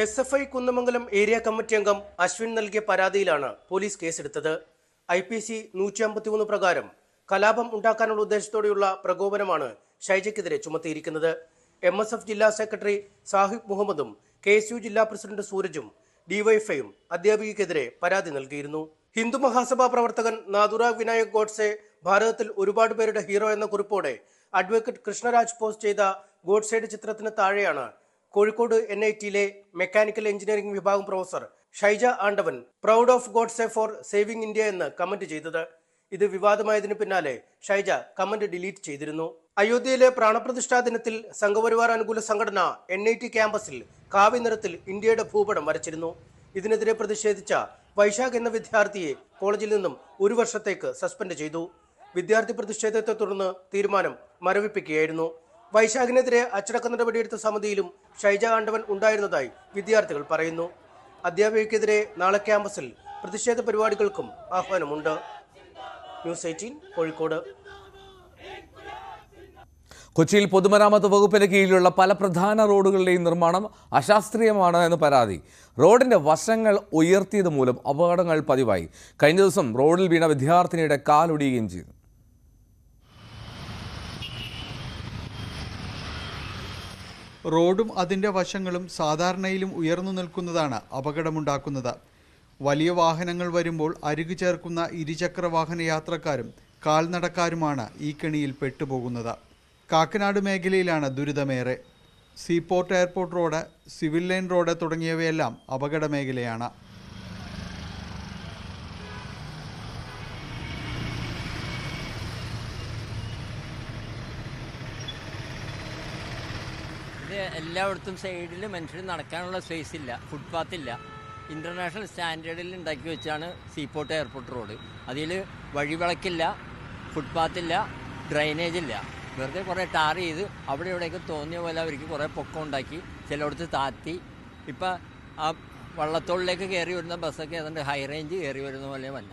SFI കുന്നമംഗലം ഏരിയ കമ്മിറ്റി അംഗം അശ്വിൻ നൽകിയ പരാതിയിലാണ് പോലീസ് കേസെടുത്തത്. IPC 153 പ്രകാരം കലാപം ഉണ്ടാക്കാനുള്ള ഉദ്ദേശത്തോടെയുള്ള പ്രകോപനമാണ് ഷൈജയ്ക്കെതിരെ ചുമത്തിയിരിക്കുന്നത്. MSF ജില്ലാ സെക്രട്ടറി സാഹിബ് മുഹമ്മദും KSU ജില്ലാ പ്രസിഡന്റ് സൂരജും DYFIയും അധ്യാപികയ്ക്കെതിരെ പരാതി നൽകിയിരുന്നു. ഹിന്ദു മഹാസഭാ പ്രവർത്തകൻ നാഥുറാവ് വിനായക് ഗോഡ്സെ ഭാരതത്തിൽ ഒരുപാട് പേരുടെ ഹീറോ എന്ന കുറിപ്പോടെ അഡ്വക്കേറ്റ് കൃഷ്ണരാജ് പോസ്റ്റ് ചെയ്ത ഗോഡ്സെയുടെ ചിത്രത്തിന് താഴെയാണ് കോഴിക്കോട് NITയിലെ മെക്കാനിക്കൽ എഞ്ചിനീയറിംഗ് വിഭാഗം professor Shaija Andavan proud of Godse for saving India എന്ന് കമന്റ് ചെയ്തത്. ഇത് വിവാദമായതിനു പിന്നാലെ ഷൈജ കമന്റ് ഡിലീറ്റ് ചെയ്തിരുന്നു. അയോധ്യയിലെ പ്രാണപ്രതിഷ്ഠാ ദിനത്തിൽ സംഘപരിവാർ അനുകൂല സംഘടന NIT ക്യാമ്പസിൽ കാവി നിറത്തിൽ ഇന്ത്യയുടെ ഭൂപടം വരച്ചിരുന്നു. ഇതിനെതിരെ പ്രതിഷേധിച്ച വൈശാഖ് എന്ന വിദ്യാർത്ഥിയെ കോളേജിൽ നിന്നും 1 വർഷത്തേക്ക് സസ്പെൻഡ് ചെയ്തു. വിദ്യാർത്ഥി പ്രതിഷേധത്തെ തുടർന്ന് തീരുമാനം മരവിപ്പിക്കുകയായിരുന്നു. വൈശാഖിനെതിരെ അച്ചടക്ക നടപടിയെടുത്ത സമിതിയിലും ഷൈജ ആണ്ടവൻ ഉണ്ടായിരുന്നതായി വിദ്യാർത്ഥികൾ പറയുന്നു. അധ്യാപികയ്ക്കെതിരെ നാളെ ക്യാമ്പസിൽ പ്രതിഷേധ പരിപാടികൾക്കും ആഹ്വാനമുണ്ട്. ന്യൂസ് 18 കോഴിക്കോട്. കൊച്ചിയിൽ പൊതുമരാമത്ത് വകുപ്പിന് കീഴിലുള്ള പല പ്രധാന റോഡുകളുടെയും നിർമ്മാണം അശാസ്ത്രീയമാണ് എന്ന് പരാതി. റോഡിന്റെ വശങ്ങൾ ഉയർത്തിയത് മൂലം അപകടങ്ങൾ പതിവായി. കഴിഞ്ഞ ദിവസം റോഡിൽ വീണ വിദ്യാർത്ഥിനിയുടെ കാലൊടിയുകയും ചെയ്തു. റോഡും അതിൻ്റെ വശങ്ങളും സാധാരണയിലും ഉയർന്നു നിൽക്കുന്നതാണ് അപകടമുണ്ടാക്കുന്നത്. വലിയ വാഹനങ്ങൾ വരുമ്പോൾ അരികു ചേർക്കുന്ന ഇരുചക്ര വാഹന യാത്രക്കാരും കാൽനടക്കാരുമാണ് ഈ കെണിയിൽ പെട്ടുപോകുന്നത്. കാക്കനാട് മേഖലയിലാണ് ദുരിതമേറെ. Seaport airport road, civil line road തുടങ്ങിയവയെല്ലാം അപകട മേഖലയാണ്. ഇത് എല്ലായിടത്തും സൈഡിൽ മനുഷ്യർ നടക്കാനുള്ള സ്പേസ് ഇല്ല, ഫുട്പാത്തില്ല. ഇൻ്റർനാഷണൽ സ്റ്റാൻഡേർഡിൽ ഉണ്ടാക്കി വെച്ചാണ് സീപോർട്ട് എയർപോർട്ട് റോഡ്. അതിൽ വഴിവിളക്കില്ല, ഫുട്പാത്തില്ല, ഡ്രൈനേജ് ഇല്ല. വെറുതെ കുറേ ടാർ ചെയ്ത് അവിടെ ഇവിടെയൊക്കെ തോന്നിയ പോലെ അവർക്ക് കുറേ പൊക്കം ഉണ്ടാക്കി ചിലയിടത്ത് താത്തി. ഇപ്പം ആ വള്ളത്തോളിലേക്ക് കയറി വരുന്ന ബസ്സൊക്കെ ഏതാണ്ട് ഹൈ റേഞ്ച് കയറി വരുന്ന പോലെ വല്ല.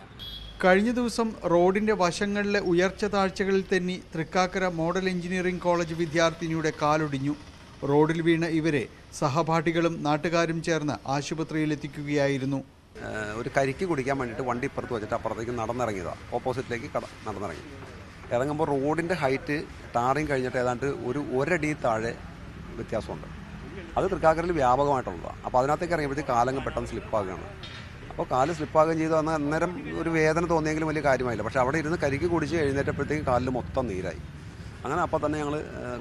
കഴിഞ്ഞ ദിവസം റോഡിൻ്റെ വശങ്ങളിലെ ഉയർച്ച താഴ്ചകളിൽ തെന്നി തൃക്കാക്കര മോഡൽ എഞ്ചിനീയറിംഗ് കോളേജ് വിദ്യാർത്ഥിനിയുടെ കാലൊടിഞ്ഞു. റോഡിൽ വീണ ഇവരെ സഹപാഠികളും നാട്ടുകാരും ചേർന്ന് ആശുപത്രിയിലെത്തിക്കുകയായിരുന്നു. ഒരു കരിക്ക് കുടിക്കാൻ വേണ്ടിയിട്ട് വണ്ടി ഇപ്പുറത്ത് വെച്ചിട്ട് അപ്പുറത്തേക്ക് നടന്നിറങ്ങിയതാണ്. ഓപ്പോസിറ്റിലേക്ക് നടന്നിറങ്ങി. ഇറങ്ങുമ്പോൾ റോഡിൻ്റെ ഹൈറ്റ് ടാറിങ് കഴിഞ്ഞിട്ട് ഏതാണ്ട് ഒരടി താഴെ വ്യത്യാസമുണ്ട്. അത് തൃക്കാക്കരയിൽ വ്യാപകമായിട്ടുള്ളതാണ്. അപ്പോൾ അതിനകത്തേക്ക് ഇറങ്ങിയപ്പോഴത്തേക്ക് കാലങ്ങ് പെട്ടെന്ന് സ്ലിപ്പാകുകയാണ്. അപ്പോൾ കാല് സ്ലിപ്പാകുകയും ചെയ്തു. അന്നേരം ഒരു വേദന തോന്നിയെങ്കിലും വലിയ കാര്യമായില്ല. പക്ഷേ അവിടെ ഇരുന്ന് കരിക്ക് കുടിച്ച് എഴുന്നേറ്റപ്പോഴത്തേക്ക് കാലിൽ മൊത്തം നീരായി. അങ്ങനെ അപ്പോൾ തന്നെ ഞങ്ങൾ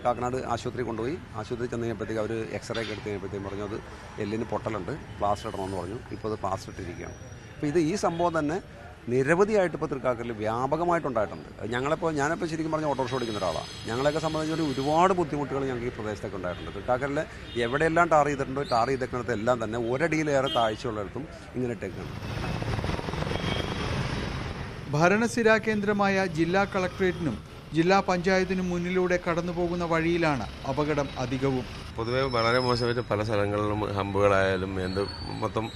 കാക്കനാട് ആശുപത്രി കൊണ്ടുപോയി. ആശുപത്രി ചെന്ന് കഴിഞ്ഞപ്പോഴത്തേക്ക് അവർ എക്സ്റേ ഒക്കെ എടുത്ത് കഴിഞ്ഞപ്പോഴത്തേക്കും പറഞ്ഞു അത് എല്ലിന് പൊട്ടലുണ്ട്, പ്ലാസ്റ്റർ ഇടണമെന്ന് പറഞ്ഞു. ഇപ്പോൾ അത് പ്ലാസ്റ്റർ ഇട്ടിരിക്കുകയാണ്. അപ്പോൾ ഈ സംഭവം തന്നെ നിരവധിയായിട്ട് ഇപ്പോൾ തൃക്കാക്കരയിൽ വ്യാപകമായിട്ടുണ്ടായിട്ടുണ്ട്. ഞാനിപ്പോൾ ശരിക്കും പറഞ്ഞാൽ ഓട്ടോറിക്ഷ ഓടിക്കുന്ന ഒരാളാണ്. ഞങ്ങളെയൊക്കെ സംബന്ധിച്ചൊരു ഒരുപാട് ബുദ്ധിമുട്ടുകൾ ഞങ്ങൾക്ക് ഈ പ്രദേശത്തൊക്കെ ഉണ്ടായിട്ടുണ്ട്. തൃക്കാക്കരയിൽ എവിടെയെല്ലാം ടാർ ചെയ്തിട്ടുണ്ടോ ടാർ ചെയ്തേക്കുന്നിടത്ത് എല്ലാം തന്നെ ഒരടിയിലേറെ താഴ്ചയുള്ളിടത്തും ഇങ്ങനെ ഇട്ടേക്കാണ്. ഭരണസിരാ കേന്ദ്രമായ ജില്ലാ കളക്ട്രേറ്റിനും ജില്ലാ പഞ്ചായത്തിനും മുന്നിലൂടെ കടന്നുപോകുന്ന വഴിയിലാണ് അപകടം അധികവും. പൊതുവെ വളരെ മോശമായിട്ട് പല സ്ഥലങ്ങളിലും ഹമ്പുകളായാലും മൊത്തം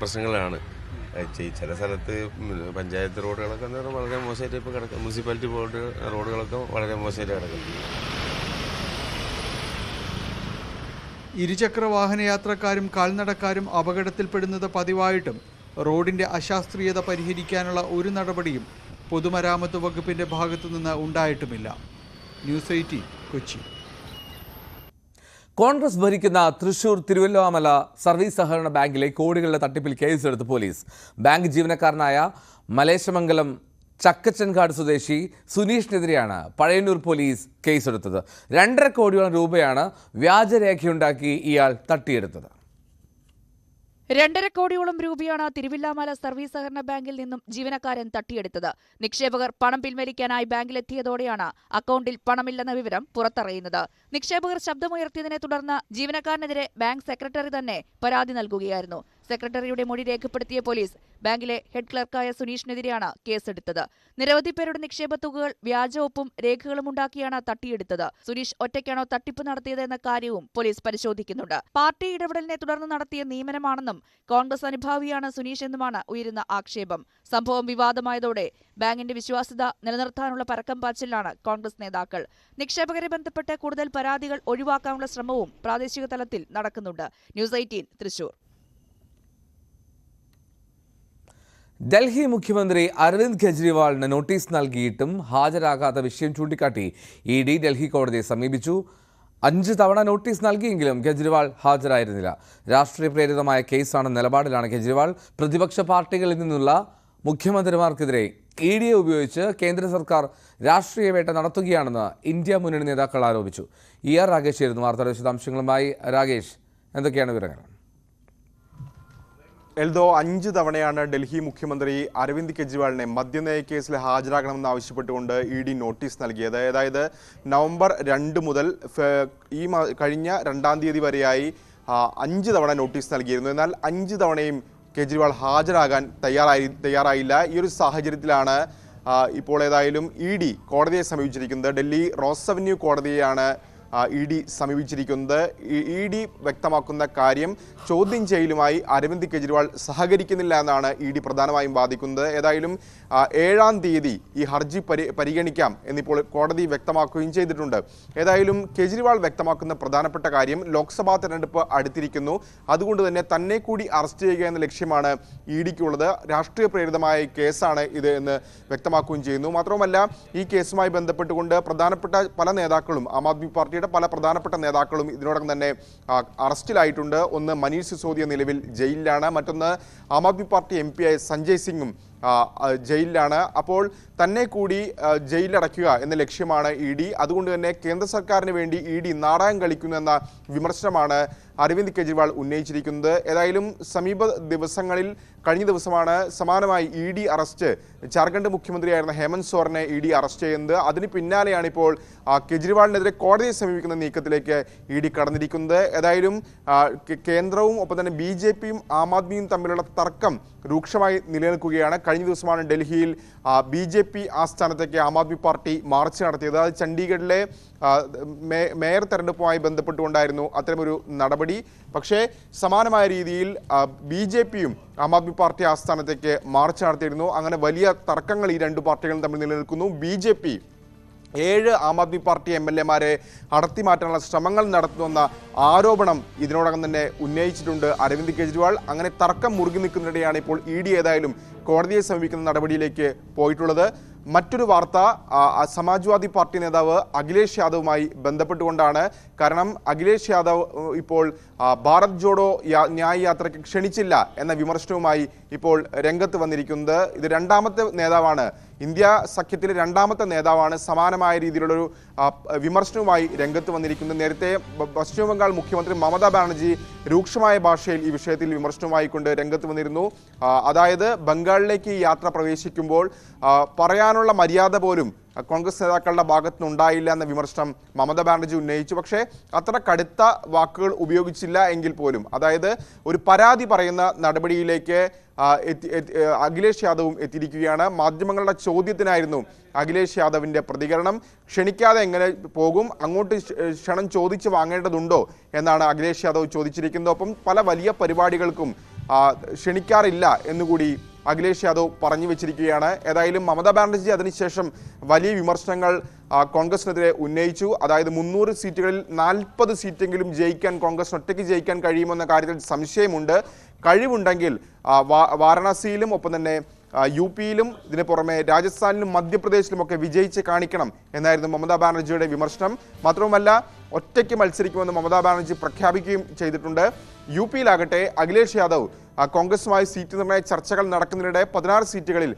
പ്രശ്നങ്ങളാണ്. ചില സ്ഥലത്ത് പഞ്ചായത്ത് റോഡുകളൊക്കെ വളരെ മോശമായിട്ട് ഇപ്പോൾ കിടക്കും. മുനിസിപ്പാലിറ്റി റോഡുകളൊക്കെ വളരെ മോശമായിട്ട് കിടക്കും. ഇരുചക്ര വാഹനയാത്രക്കാരും കാൽനടക്കാരും അപകടത്തിൽപ്പെടുന്നത് പതിവായിട്ടും റോഡിന്റെ അശാസ്ത്രീയത പരിഹരിക്കാനുള്ള ഒരു നടപടിയും പൊതുമരാമത്ത് വകുപ്പിന്റെ ഭാഗത്തുനിന്ന് ഉണ്ടായിട്ടുമില്ല. ന്യൂസ് 18 കൊച്ചി. കോൺഗ്രസ് ഭരിക്കുന്ന തൃശൂർ തിരുവല്ലോമല സർവീസ് സഹകരണ ബാങ്കിലെ കോടികളുടെ തട്ടിപ്പിൽ കേസെടുത്ത് പോലീസ്. ബാങ്ക് ജീവനക്കാരനായ മലേശമംഗലം ചക്കച്ചൻകാട് സ്വദേശി സുനീഷിനെതിരെയാണ് പഴയന്നൂർ പോലീസ് കേസെടുത്തത്. 2.5 കോടിയോളം രൂപയാണ് വ്യാജരേഖയുണ്ടാക്കി ഇയാൾ തട്ടിയെടുത്തത്. 2.5 കോടിയോളം രൂപയാണ് തിരുവില്ലാമല സർവീസ് സഹകരണ ബാങ്കിൽ നിന്നും ജീവനക്കാരൻ തട്ടിയെടുത്തത്. നിക്ഷേപകർ പണം പിൻവലിക്കാനായി ബാങ്കിലെത്തിയതോടെയാണ് അക്കൗണ്ടിൽ പണമില്ലെന്ന വിവരം പുറത്തറിയുന്നത്. നിക്ഷേപകർ ശബ്ദമുയർത്തിയതിനെ തുടർന്ന് ജീവനക്കാരനെതിരെ ബാങ്ക് സെക്രട്ടറി തന്നെ പരാതി നൽകുകയായിരുന്നു. സെക്രട്ടറിയുടെ മൊഴി രേഖപ്പെടുത്തിയ പോലീസ് ബാങ്കിലെ ഹെഡ് ക്ലർക്കായ സുനീഷിനെതിരെയാണ് കേസെടുത്തത്. നിരവധി പേരുടെ നിക്ഷേപ തുകകൾ വ്യാജ ഒപ്പും രേഖകളും ഉണ്ടാക്കിയാണ് തട്ടിയെടുത്തത്. സുനീഷ് ഒറ്റയ്ക്കാണോ തട്ടിപ്പ് നടത്തിയതെന്ന കാര്യവും പോലീസ് പരിശോധിക്കുന്നുണ്ട്. പാർട്ടി ഇടപെടലിനെ തുടർന്ന് നടത്തിയ നിയമനമാണെന്നും കോൺഗ്രസ് അനുഭാവിയാണ് സുനീഷ് എന്നുമാണ് ഉയരുന്ന ആക്ഷേപം. സംഭവം വിവാദമായതോടെ ബാങ്കിന്റെ വിശ്വാസ്യത നിലനിർത്താനുള്ള പരക്കം പാച്ചിലാണ് കോൺഗ്രസ് നേതാക്കൾ. നിക്ഷേപകരെ ബന്ധപ്പെട്ട് കൂടുതൽ പരാതികൾ ഒഴിവാക്കാനുള്ള ശ്രമവും പ്രാദേശിക തലത്തിൽ നടക്കുന്നുണ്ട്. ന്യൂസ് 18 തൃശൂർ. ഡൽഹി മുഖ്യമന്ത്രി അരവിന്ദ് കെജ്രിവാളിന് നോട്ടീസ് നൽകിയിട്ടും ഹാജരാകാത്ത വിഷയം ചൂണ്ടിക്കാട്ടി ED ഡൽഹി കോടതിയെ സമീപിച്ചു. 5 തവണ നോട്ടീസ് നൽകിയെങ്കിലും കെജ്രിവാൾ ഹാജരായിരുന്നില്ല. രാഷ്ട്രീയ പ്രേരിതമായ കേസാണെന്ന നിലപാടിലാണ് കെജ്രിവാൾ. പ്രതിപക്ഷ പാർട്ടികളിൽ നിന്നുള്ള മുഖ്യമന്ത്രിമാർക്കെതിരെ EDയെ ഉപയോഗിച്ച് കേന്ദ്ര സർക്കാർ രാഷ്ട്രീയ വേട്ട നടത്തുകയാണെന്ന് ഇന്ത്യ മുന്നണി നേതാക്കൾ ആരോപിച്ചു. ER രാഗേഷ് ആയിരുന്നു വാർത്തയുടെ വിശദാംശങ്ങളുമായി. രാഗേഷ്, എന്തൊക്കെയാണ് വിവരങ്ങൾ? എൽദോ 5 തവണയാണ് ഡൽഹി മുഖ്യമന്ത്രി അരവിന്ദ് കെജ്രിവാളിനെ മദ്യനയ കേസിൽ ഹാജരാകണമെന്ന് ആവശ്യപ്പെട്ടുകൊണ്ട് ED നോട്ടീസ് നൽകിയത്. അതായത് നവംബർ 2 മുതൽ കഴിഞ്ഞ 2-ാം തീയതി വരെയായി 5 തവണ നോട്ടീസ് നൽകിയിരുന്നു. എന്നാൽ 5 തവണയും കെജ്രിവാൾ ഹാജരാകാൻ തയ്യാറായില്ല. ഈ ഒരു സാഹചര്യത്തിലാണ് ഇപ്പോൾ ഏതായാലും ED കോടതിയെ സമീപിച്ചിരിക്കുന്നത്. ഡൽഹി റോസ് അവന്യൂ കോടതിയെയാണ് ED സമീപിച്ചിരിക്കുന്നത്. ED വ്യക്തമാക്കുന്ന കാര്യം ചോദ്യം ചെയ്യലുമായി അരവിന്ദ് കെജ്രിവാൾ സഹകരിക്കുന്നില്ല എന്നാണ് ED പ്രധാനമായും വാദിക്കുന്നത്. ഏതായാലും 7-ാം തീയതി ഈ ഹർജി പരിഗണിക്കാം എന്നിപ്പോൾ കോടതി വ്യക്തമാക്കുകയും ചെയ്തിട്ടുണ്ട്. ഏതായാലും കെജ്രിവാൾ വ്യക്തമാക്കുന്ന പ്രധാനപ്പെട്ട കാര്യം ലോക്സഭാ തെരഞ്ഞെടുപ്പ് അടുത്തിരിക്കുന്നു, അതുകൊണ്ട് തന്നെ കൂടി അറസ്റ്റ് ചെയ്യുക എന്ന ലക്ഷ്യമാണ് EDക്കുള്ളത്. രാഷ്ട്രീയ പ്രേരിതമായ കേസാണ് ഇത് എന്ന് വ്യക്തമാക്കുകയും ചെയ്യുന്നു. മാത്രവുമല്ല, ഈ കേസുമായി ബന്ധപ്പെട്ടുകൊണ്ട് പ്രധാനപ്പെട്ട പല നേതാക്കളും, ആം ആദ്മി പാർട്ടിയുടെ പല പ്രധാനപ്പെട്ട നേതാക്കളും ഇതിനോടകം തന്നെ അറസ്റ്റിലായിട്ടുണ്ട്. ഒന്ന് മനീഷ് സിസോദിയ നിലവിൽ ജയിലിലാണ്, മറ്റൊന്ന് ആം ആദ്മി പാർട്ടി MP ആയ സഞ്ജയ് സിംഗും ജയിലിലാണ്. അപ്പോൾ തന്നെ കൂടി ജയിലിലടയ്ക്കുക എന്ന ലക്ഷ്യമാണ് ED. അതുകൊണ്ട് തന്നെ കേന്ദ്ര സർക്കാരിന് വേണ്ടി ED നാടകം കളിക്കുന്നു എന്ന വിമർശനമാണ് അരവിന്ദ് കെജ്രിവാൾ ഉന്നയിച്ചിരിക്കുന്നത്. ഏതായാലും കഴിഞ്ഞ ദിവസമാണ് സമാനമായി ED അറസ്റ്റ്, ജാർഖണ്ഡ് മുഖ്യമന്ത്രിയായിരുന്ന ഹേമന്ത് സോറനെ ED അറസ്റ്റ് ചെയ്യുന്നത്. അതിന് പിന്നാലെയാണ് ഇപ്പോൾ കെജ്രിവാളിനെതിരെ കോടതിയെ സമീപിക്കുന്ന നീക്കത്തിലേക്ക് ED കടന്നിരിക്കുന്നത്. ഏതായാലും കേന്ദ്രവും ഒപ്പം തന്നെ BJPയും ആം ആദ്മിയും തമ്മിലുള്ള തർക്കം രൂക്ഷമായി നിലനിൽക്കുകയാണ്. കഴിഞ്ഞ ദിവസമാണ് ഡൽഹിയിൽ BJP ആസ്ഥാനത്തേക്ക് Aam Aadmi party March നടത്തിയത്. അത് ചണ്ഡീഗഡിലെ മേയർ തെരഞ്ഞെടുപ്പുമായി ബന്ധപ്പെട്ടുകൊണ്ടായിരുന്നു അത്തരമൊരു നടപടി. പക്ഷേ സമാനമായ രീതിയിൽ BJPയും ആം ആദ്മി പാർട്ടി ആസ്ഥാനത്തേക്ക് മാർച്ച് നടത്തിയിരുന്നു. അങ്ങനെ വലിയ തർക്കങ്ങൾ ഈ 2 പാർട്ടികളും തമ്മിൽ നിലനിൽക്കുന്നു. BJP 7 ആം ആദ്മി പാർട്ടി MLA-മാരെ അടർത്തിമാറ്റാനുള്ള ശ്രമങ്ങൾ നടത്തുന്ന ആരോപണം ഇതിനോടകം തന്നെ ഉന്നയിച്ചിട്ടുണ്ട് അരവിന്ദ് കെജ്രിവാൾ. അങ്ങനെ തർക്കം മുറുകി നിൽക്കുന്നതിനിടെയാണ് ഇപ്പോൾ ED ഏതായാലും കോടതിയെ സമീപിക്കുന്ന നടപടിയിലേക്ക് പോയിട്ടുള്ളത്. മറ്റൊരു വാർത്ത സമാജ്വാദി പാർട്ടി നേതാവ് അഖിലേഷ് യാദവുമായി ബന്ധപ്പെട്ടുകൊണ്ടാണ്. കാരണം അഖിലേഷ് യാദവ് ഇപ്പോൾ ഭാരത് ജോഡോ ന്യായ് യാത്രയ്ക്ക് ക്ഷണിച്ചില്ല എന്ന വിമർശനവുമായി ഇപ്പോൾ രംഗത്ത് വന്നിരിക്കുന്നത്. ഇത് 2ാമത്തെ നേതാവാണ് ഇന്ത്യ സഖ്യത്തിലെ രണ്ടാമത്തെ നേതാവാണ് സമാനമായ രീതിയിലുള്ളൊരു വിമർശനവുമായി രംഗത്ത് വന്നിരിക്കുന്നത്. നേരത്തെ പശ്ചിമ ബംഗാൾ മുഖ്യമന്ത്രി മമതാ ബാനർജി രൂക്ഷമായ ഭാഷയിൽ ഈ വിഷയത്തിൽ വിമർശനവുമായി കൊണ്ട് രംഗത്ത് വന്നിരുന്നു. അതായത് ബംഗാളിലേക്ക് ഈ യാത്ര പ്രവേശിക്കുമ്പോൾ പറയാനുള്ള മര്യാദ പോലും കോൺഗ്രസ് നേതാക്കളുടെ ഭാഗത്തുനിന്നുണ്ടായില്ല എന്ന വിമർശനം മമതാ ബാനർജി ഉന്നയിച്ചു. പക്ഷേ അത്ര കടുത്ത വാക്കുകൾ ഉപയോഗിച്ചില്ല എങ്കിൽ പോലും, അതായത് ഒരു പരാതി പറയുന്ന നടപടിയിലേക്ക് അഖിലേഷ് യാദവും എത്തിയിരിക്കുകയാണ്. മാധ്യമങ്ങളുടെ ചോദ്യത്തിനായിരുന്നു അഖിലേഷ് യാദവിൻ്റെ പ്രതികരണം. ക്ഷണിക്കാതെ എങ്ങനെ പോകും, അങ്ങോട്ട് ക്ഷണം ചോദിച്ച് വാങ്ങേണ്ടതുണ്ടോ എന്നാണ് അഖിലേഷ് യാദവ് ചോദിച്ചിരിക്കുന്നത്. ഒപ്പം പല വലിയ പരിപാടികൾക്കും ക്ഷണിക്കാറില്ല എന്നുകൂടി അഖിലേഷ് യാദവ് പറഞ്ഞു വെച്ചിരിക്കുകയാണ്. ഏതായാലും മമതാ ബാനർജി അതിനുശേഷം വലിയ വിമർശനങ്ങൾ കോൺഗ്രസിനെതിരെ ഉന്നയിച്ചു. അതായത് 300 സീറ്റുകളിൽ 40 സീറ്റെങ്കിലും ജയിക്കാൻ കോൺഗ്രസിന് ഒറ്റയ്ക്ക് ജയിക്കാൻ കഴിയുമെന്ന കാര്യത്തിൽ സംശയമുണ്ട്. കഴിവുണ്ടെങ്കിൽ വാരണാസിയിലും ഒപ്പം തന്നെ UP-യിലും ഇതിന് പുറമെ രാജസ്ഥാനിലും മധ്യപ്രദേശിലുമൊക്കെ വിജയിച്ച് കാണിക്കണം എന്നായിരുന്നു മമതാ ബാനർജിയുടെ വിമർശനം. മാത്രവുമല്ല ഒറ്റയ്ക്ക് മത്സരിക്കുമെന്ന് മമതാ ബാനർജി പ്രഖ്യാപിക്കുകയും ചെയ്തിട്ടുണ്ട്. UP-യിലാകട്ടെ അഖിലേഷ് യാദവ് കോൺഗ്രസുമായി സീറ്റ് നിർണയ ചർച്ചകൾ നടക്കുന്നതിനിടെ 16 സീറ്റുകളിൽ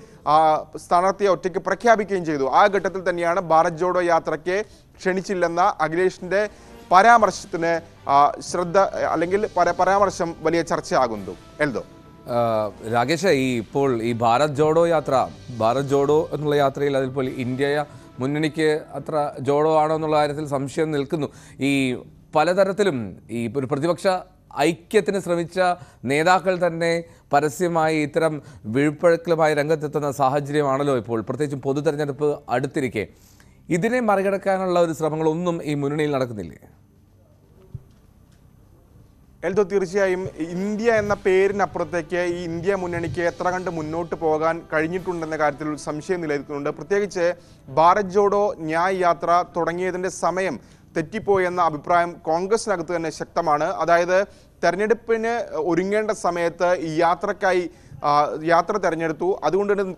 സ്ഥാനാർത്ഥിയെ ഒറ്റയ്ക്ക് പ്രഖ്യാപിക്കുകയും ചെയ്തു. ആ ഘട്ടത്തിൽ തന്നെയാണ് ഭാരത് ജോഡോ യാത്രയ്ക്ക് ക്ഷണിച്ചില്ലെന്ന അഖിലേഷിന്റെ പരാമർശത്തിന് പരാമർശം വലിയ ചർച്ചയാകുന്നു. എൽദോ രാകേഷ്, ഇപ്പോൾ ഈ ഭാരത് ജോഡോ എന്നുള്ള യാത്രയിൽ അതിൽപ്പോൾ ഇന്ത്യ മുന്നണിക്ക് അത്ര ജോഡോ ആണോ എന്നുള്ള കാര്യത്തിൽ സംശയം നിൽക്കുന്നു. ഈ പലതരത്തിലും ഈ ഒരു പ്രതിപക്ഷ ഐക്യത്തിന് ശ്രമിച്ച നേതാക്കൾ തന്നെ പരസ്യമായി ഇത്തരം വീഴ്പഴക്കലുമായി രംഗത്തെത്തുന്ന സാഹചര്യമാണല്ലോ ഇപ്പോൾ, പ്രത്യേകിച്ചും പൊതു തെരഞ്ഞെടുപ്പ് അടുത്തിരിക്കെ. ഇതിനെ മറികടക്കാനുള്ള ഒരു ശ്രമങ്ങളൊന്നും ഈ മുന്നണിയിൽ നടക്കുന്നില്ലേ? എൽദോ, തീർച്ചയായും ഇന്ത്യ എന്ന പേരിനപ്പുറത്തേക്ക് ഈ ഇന്ത്യ മുന്നണിക്ക് എത്ര കണ്ട് മുന്നോട്ട് പോകാൻ കഴിഞ്ഞിട്ടുണ്ടെന്ന കാര്യത്തിൽ സംശയം നിലനിൽക്കുന്നുണ്ട്. പ്രത്യേകിച്ച് ഭാരത് ജോഡോ ന്യായ് യാത്ര തുടങ്ങിയതിൻ്റെ സമയം തെറ്റിപ്പോയെന്ന അഭിപ്രായം കോൺഗ്രസിനകത്ത് തന്നെ ശക്തമാണ്. അതായത് തെരഞ്ഞെടുപ്പിന് ഒരുങ്ങേണ്ട സമയത്ത് ഈ യാത്ര തെരഞ്ഞെടുത്തു. അതുകൊണ്ട് തന്നെ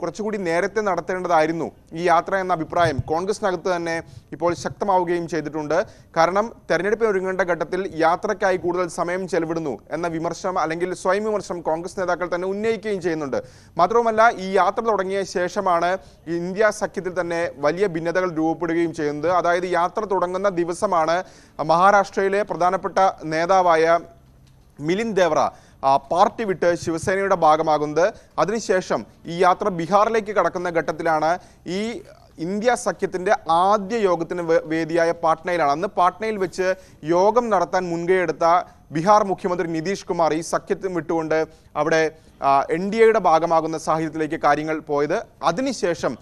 കുറച്ചുകൂടി നേരത്തെ നടത്തേണ്ടതായിരുന്നു ഈ യാത്ര എന്ന അഭിപ്രായം കോൺഗ്രസിനകത്ത് തന്നെ ഇപ്പോൾ ശക്തമാവുകയും ചെയ്തിട്ടുണ്ട്. കാരണം തെരഞ്ഞെടുപ്പിന് ഒരുങ്ങേണ്ട ഘട്ടത്തിൽ യാത്രയ്ക്കായി കൂടുതൽ സമയം ചെലവിടുന്നു എന്ന വിമർശനം അല്ലെങ്കിൽ സ്വയം വിമർശനം കോൺഗ്രസ് നേതാക്കൾ തന്നെ ഉന്നയിക്കുകയും ചെയ്യുന്നുണ്ട്. മാത്രവുമല്ല ഈ യാത്ര തുടങ്ങിയ ശേഷമാണ് ഇന്ത്യ സഖ്യത്തിൽ തന്നെ വലിയ ഭിന്നതകൾ രൂപപ്പെടുകയും ചെയ്യുന്നത്. അതായത് യാത്ര തുടങ്ങുന്ന ദിവസമാണ് മഹാരാഷ്ട്രയിലെ പ്രധാനപ്പെട്ട നേതാവായ മിലിന്ദ് ദേവ്ര പാർട്ടി വിട്ട് ശിവസേനയുടെ ഭാഗമാകുന്നത്. അതിനുശേഷം ഈ യാത്ര ബീഹാറിലേക്ക് കടക്കുന്ന ഘട്ടത്തിലാണ് ഈ ഇന്ത്യ സഖ്യത്തിൻ്റെ ആദ്യ യോഗത്തിന് വേദിയായ പാട്നയിലാണ്. അന്ന് പാട്നയിൽ വെച്ച് യോഗം നടത്താൻ മുൻകൈയെടുത്ത ബീഹാർ മുഖ്യമന്ത്രി നിതീഷ് കുമാർ ഈ സഖ്യത്തിന് വിട്ടുകൊണ്ട് അവിടെ NDAയുടെ ഭാഗമാകുന്ന സാഹചര്യത്തിലേക്ക് കാര്യങ്ങൾ പോയത്. അതിനുശേഷം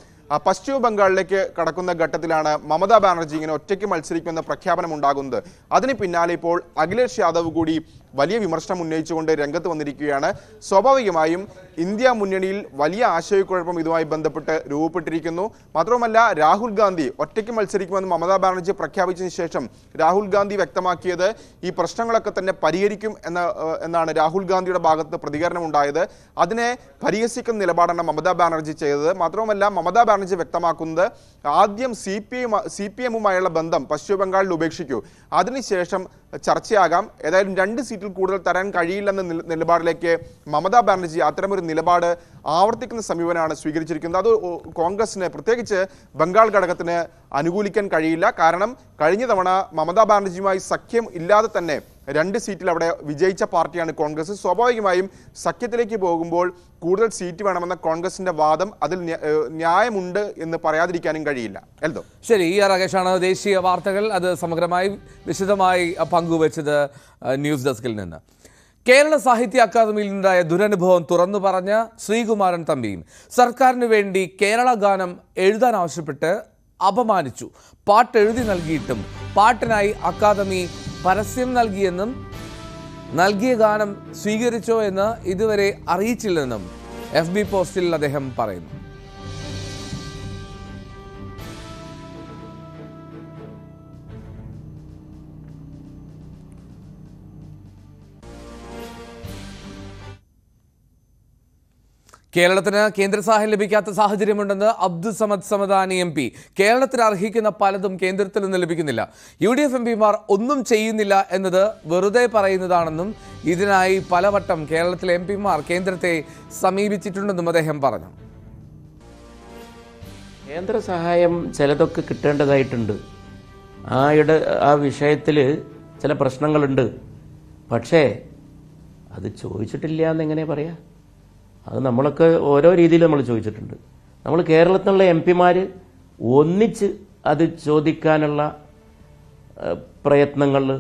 പശ്ചിമ ബംഗാളിലേക്ക് കടക്കുന്ന ഘട്ടത്തിലാണ് മമതാ ബാനർജി ഇങ്ങനെ ഒറ്റയ്ക്ക് മത്സരിക്കുമെന്ന പ്രഖ്യാപനം ഉണ്ടാകുന്നത്. അതിന് പിന്നാലെ ഇപ്പോൾ അഖിലേഷ് യാദവ് കൂടി വലിയ വിമർശനം ഉന്നയിച്ചുകൊണ്ട് രംഗത്ത് വന്നിരിക്കുകയാണ്. സ്വാഭാവികമായും ഇന്ത്യ മുന്നണിയിൽ വലിയ ആശയക്കുഴപ്പം ഇതുമായി ബന്ധപ്പെട്ട് രൂപപ്പെട്ടിരിക്കുന്നു. മാത്രവുമല്ല രാഹുൽ ഗാന്ധി ഒറ്റയ്ക്ക് മത്സരിക്കുമെന്ന് മമതാ ബാനർജി പ്രഖ്യാപിച്ചതിന് ശേഷം രാഹുൽ ഗാന്ധി വ്യക്തമാക്കിയത് ഈ പ്രശ്നങ്ങളൊക്കെ തന്നെ പരിഹരിക്കും എന്നാണ് രാഹുൽ ഗാന്ധിയുടെ ഭാഗത്ത് പ്രതികരണം ഉണ്ടായത്. അതിനെ പരിഹസിക്കുന്ന നിലപാടാണ് മമതാ ബാനർജി ചെയ്തത്. മാത്രവുമല്ല മമതാ ബാനർജി വ്യക്തമാക്കുന്നത് ആദ്യം CPM-ഉമായുള്ള ബന്ധം പശ്ചിമ ബംഗാളിൽ ഉപേക്ഷിക്കൂ, അതിനുശേഷം ചർച്ചയാകാം, ഏതായാലും 2 സീറ്റിൽ കൂടുതൽ തരാൻ കഴിയില്ലെന്ന നിലപാടിലേക്ക് മമതാ ബാനർജി അത്തരമൊരു നിലപാട് ആവർത്തിക്കുന്ന സമീപനമാണ് സ്വീകരിച്ചിരിക്കുന്നത്. അത് കോൺഗ്രസിന് പ്രത്യേകിച്ച് ബംഗാൾ ഘടകത്തിന് അനുകൂലിക്കാൻ കഴിയില്ല. കാരണം കഴിഞ്ഞ തവണ മമതാ ബാനർജിയുമായി സഖ്യം ഇല്ലാതെ തന്നെ 2 സീറ്റിൽ അവിടെ വിജയിച്ച പാർട്ടിയാണ് കോൺഗ്രസ്. സ്വാഭാവികമായും സഖ്യത്തിലേക്ക് പോകുമ്പോൾ കൂടുതൽ സീറ്റ് വേണമെന്ന കോൺഗ്രസിന്റെ വാദം അതിൽ ന്യായമുണ്ട് എന്ന് പറയാതിരിക്കാനും കഴിയില്ല. എൽദോ, ശരി. രാകേഷാണ് ദേശീയ വാർത്തകൾ അത് സമഗ്രമായി വിശദമായി പങ്കുവച്ചത് ന്യൂസ് ഡെസ്കിൽ നിന്ന്. കേരള സാഹിത്യ അക്കാദമിയിൽ നിന്നുണ്ടായ ദുരനുഭവം തുറന്നു പറഞ്ഞ ശ്രീകുമാരൻ തമ്പിയും സർക്കാരിന് വേണ്ടി കേരള ഗാനം എഴുതാൻ ആവശ്യപ്പെട്ട് അപമാനിച്ചു. പാട്ട് എഴുതി നൽകിയിട്ടും പാട്ടിനായി അക്കാദമി പരസ്യം നൽകിയെന്നും നൽകിയ ഗാനം സ്വീകരിച്ചോ എന്ന് ഇതുവരെ അറിയിച്ചില്ലെന്നും FB പോസ്റ്റിൽ അദ്ദേഹം പറയുന്നു. കേരളത്തിന് കേന്ദ്ര സഹായം ലഭിക്കാത്ത സാഹചര്യമുണ്ടെന്ന് അബ്ദുൾ സമദ് സമദാനി MP. കേരളത്തിന് അർഹിക്കുന്ന പലതും കേന്ദ്രത്തിൽ നിന്ന് ലഭിക്കുന്നില്ല. UDF MPമാർ ഒന്നും ചെയ്യുന്നില്ല എന്നത് വെറുതെ പറയുന്നതാണെന്നും ഇതിനായി പലവട്ടം കേരളത്തിലെ MPമാർ കേന്ദ്രത്തെ സമീപിച്ചിട്ടുണ്ടെന്നും അദ്ദേഹം പറഞ്ഞു. കേന്ദ്ര സഹായം ചിലതൊക്കെ കിട്ടേണ്ടതായിട്ടുണ്ട്. ആ വിഷയത്തിൽ ചില പ്രശ്നങ്ങളുണ്ട്. പക്ഷേ അത് ചോദിച്ചിട്ടില്ല എന്നെങ്ങനെ പറയാം? അത് നമ്മളൊക്കെ ഓരോ രീതിയിൽ നമ്മൾ ചോദിച്ചിട്ടുണ്ട്. നമ്മൾ കേരളത്തിലുള്ള MP-മാർ ഒന്നിച്ച് അത് ചോദിക്കാനുള്ള പ്രയത്നങ്ങളിൽ,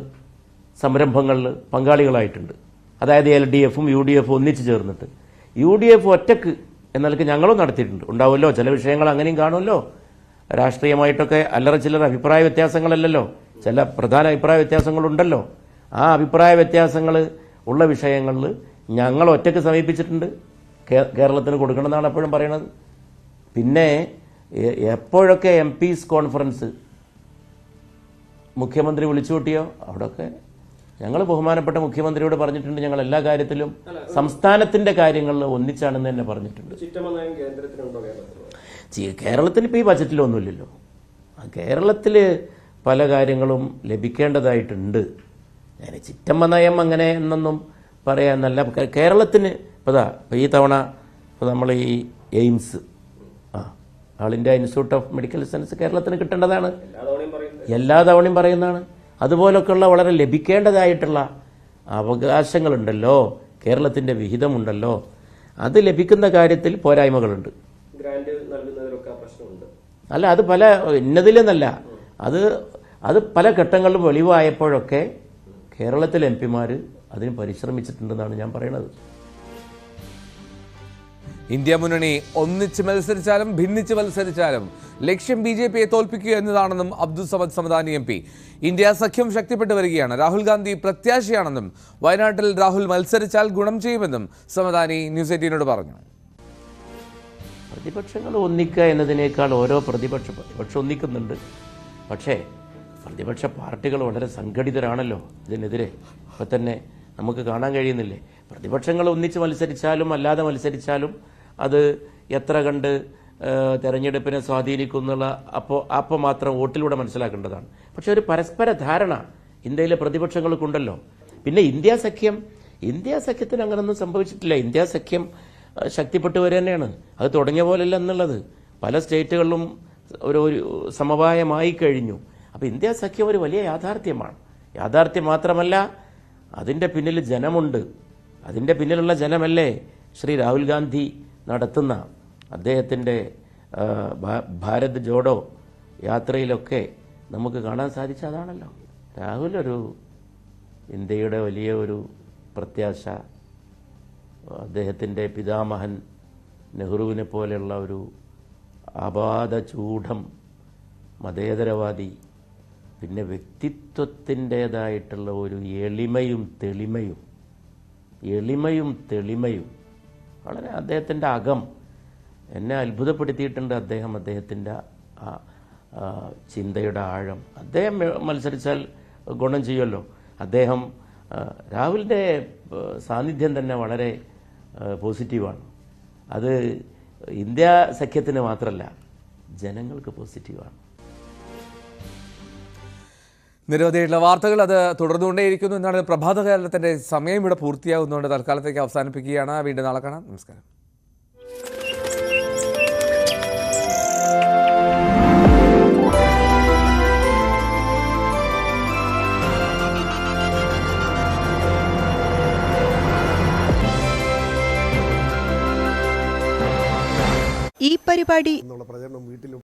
സംരംഭങ്ങളിൽ പങ്കാളികളായിട്ടുണ്ട്. അതായത് LDF-ഉം UDF-ഉം ഒന്നിച്ച് ചേർന്നിട്ട്. UDF ഒറ്റക്ക് എന്നൊക്കെ ഞങ്ങളും നടത്തിയിട്ടുണ്ട്. ഉണ്ടാവുമല്ലോ, ചില വിഷയങ്ങൾ അങ്ങനെയും കാണുമല്ലോ. രാഷ്ട്രീയമായിട്ടൊക്കെ അല്ലറ ചില്ലറ അഭിപ്രായ വ്യത്യാസങ്ങളല്ലല്ലോ, ചില പ്രധാന അഭിപ്രായ വ്യത്യാസങ്ങളുണ്ടല്ലോ. ആ അഭിപ്രായ വ്യത്യാസങ്ങൾ ഉള്ള വിഷയങ്ങളിൽ ഞങ്ങൾ ഒറ്റക്ക് സമീപിച്ചിട്ടുണ്ട്. കേരളത്തിന് കൊടുക്കണമെന്നാണ് എപ്പോഴും പറയണത്. പിന്നെ എപ്പോഴൊക്കെ MPs കോൺഫറൻസ് മുഖ്യമന്ത്രി വിളിച്ചു കൂട്ടിയോ അവിടെയൊക്കെ ഞങ്ങൾ ബഹുമാനപ്പെട്ട മുഖ്യമന്ത്രിയോട് പറഞ്ഞിട്ടുണ്ട്, ഞങ്ങൾ എല്ലാ കാര്യത്തിലും സംസ്ഥാനത്തിൻ്റെ കാര്യങ്ങളിൽ ഒന്നിച്ചാണെന്ന് തന്നെ പറഞ്ഞിട്ടുണ്ട്. കേരളത്തിന് ഇപ്പോൾ ഈ ബജറ്റിലൊന്നുമില്ലല്ലോ. കേരളത്തിൽ പല കാര്യങ്ങളും ലഭിക്കേണ്ടതായിട്ടുണ്ട്. ഞാൻ ചിറ്റമ്മ നയം അങ്ങനെ എന്നൊന്നും പറയാനല്ല. കേരളത്തിന് ഇപ്പോൾ ഈ തവണ നമ്മൾ ഈ AIIMS all India institute of medical science കേരളത്തിന് കിട്ടേണ്ടതാണ്. എല്ലാ തവണയും പറയുന്നതാണ്. അതുപോലൊക്കെയുള്ള വളരെ ലഭിക്കേണ്ടതായിട്ടുള്ള അവകാശങ്ങളുണ്ടല്ലോ, കേരളത്തിൻ്റെ വിഹിതമുണ്ടല്ലോ, അത് ലഭിക്കുന്ന കാര്യത്തിൽ പോരായ്മകളുണ്ട്. അല്ല, അത് പല ഇന്നതിലെന്നല്ല, അത് പല ഘട്ടങ്ങളിലും വെളിവായപ്പോഴൊക്കെ കേരളത്തിലെ MP-മാർ അതിന് പരിശ്രമിച്ചിട്ടുണ്ടെന്നാണ് ഞാൻ പറയുന്നത്. ഇന്ത്യ മുന്നണി ഒന്നിച്ച് മത്സരിച്ചാലും ഭിന്നിച്ച് മത്സരിച്ചാലും ലക്ഷ്യം BJPയെ തോൽപ്പിക്കുക എന്നതാണെന്നും അബ്ദുൾ സമദ് സമദാനി MP. ഇന്ത്യ സഖ്യം ശക്തിപ്പെട്ടു വരികയാണ്. രാഹുൽ ഗാന്ധി പ്രത്യാശയാണെന്നും വയനാട്ടിൽ രാഹുൽ മത്സരിച്ചാൽ ഗുണം ചെയ്യുമെന്നും സമദാനി ന്യൂസ് 18നോട് പറഞ്ഞു. പ്രതിപക്ഷങ്ങൾ ഒന്നിക്കുക എന്നതിനേക്കാൾ ഓരോ പ്രതിപക്ഷം ഒന്നിക്കുന്നുണ്ട്. പക്ഷേ പ്രതിപക്ഷ പാർട്ടികൾ വളരെ സംഘടിതരാണല്ലോ ഇതിനെതിരെ. ഇപ്പം തന്നെ നമുക്ക് കാണാൻ കഴിയുന്നില്ലേ, പ്രതിപക്ഷങ്ങൾ ഒന്നിച്ച് മത്സരിച്ചാലും അല്ലാതെ മത്സരിച്ചാലും അത് എത്ര കണ്ട് തെരഞ്ഞെടുപ്പിനെ സ്വാധീനിക്കുന്നുള്ള അപ്പോൾ മാത്രം വോട്ടിലൂടെ മനസ്സിലാക്കേണ്ടതാണ്. പക്ഷേ ഒരു പരസ്പര ധാരണ ഇന്ത്യയിലെ പ്രതിപക്ഷങ്ങൾക്കുണ്ടല്ലോ. പിന്നെ ഇന്ത്യ സഖ്യത്തിന് അങ്ങനൊന്നും സംഭവിച്ചിട്ടില്ല. ഇന്ത്യ സഖ്യം ശക്തിപ്പെട്ടു വരിക തന്നെയാണ്. അത് തുടങ്ങിയ പോലെയല്ല എന്നുള്ളത്. പല സ്റ്റേറ്റുകളിലും ഒരു സമവായമായി കഴിഞ്ഞു. അപ്പോൾ ഇന്ത്യ സഖ്യം ഒരു വലിയ യാഥാർത്ഥ്യമാണ്. യാഥാർത്ഥ്യം മാത്രമല്ല, അതിൻ്റെ പിന്നിൽ ജനമുണ്ട്. അതിൻ്റെ പിന്നിലുള്ള ജനമല്ലേ ശ്രീ രാഹുൽ ഗാന്ധി നടത്തുന്ന അദ്ദേഹത്തിൻ്റെ ഭാരത് ജോഡോ യാത്രയിലൊക്കെ നമുക്ക് കാണാൻ സാധിച്ച അതാണല്ലോ. രാഹുൽ ഇന്ത്യയുടെ വലിയ ഒരു പ്രത്യാശ, അദ്ദേഹത്തിൻ്റെ പിതാമഹൻ നെഹ്റുവിനെ പോലെയുള്ള ഒരു അപാത ചൂഢം മതേതരവാദി, പിന്നെ വ്യക്തിത്വത്തിൻ്റേതായിട്ടുള്ള ഒരു എളിമയും തെളിമയും വളരെ അദ്ദേഹത്തിൻ്റെ അകം എന്നെ അത്ഭുതപ്പെടുത്തിയിട്ടുണ്ട്. അദ്ദേഹത്തിൻ്റെ ചിന്തയുടെ ആഴം. അദ്ദേഹം മത്സരിച്ചാൽ ഗുണം ചെയ്യുമല്ലോ. രാഹുലിൻ്റെ സാന്നിധ്യം തന്നെ വളരെ പോസിറ്റീവാണ്. അത് ഇന്ത്യ സഖ്യത്തിന് മാത്രമല്ല, ജനങ്ങൾക്ക് പോസിറ്റീവാണ്. നിരവധിയായിട്ടുള്ള വാർത്തകൾ അത് തുടർന്നുകൊണ്ടേയിരിക്കുന്നു എന്നാണ്. പ്രഭാതകാലത്തിൻ്റെ സമയം ഇവിടെ പൂർത്തിയാകുന്നതുകൊണ്ട് തൽക്കാലത്തേക്ക് അവസാനിപ്പിക്കുകയാണ്. വീണ്ടും നാളെ കാണാം. നമസ്കാരം. ഈ പരിപാടി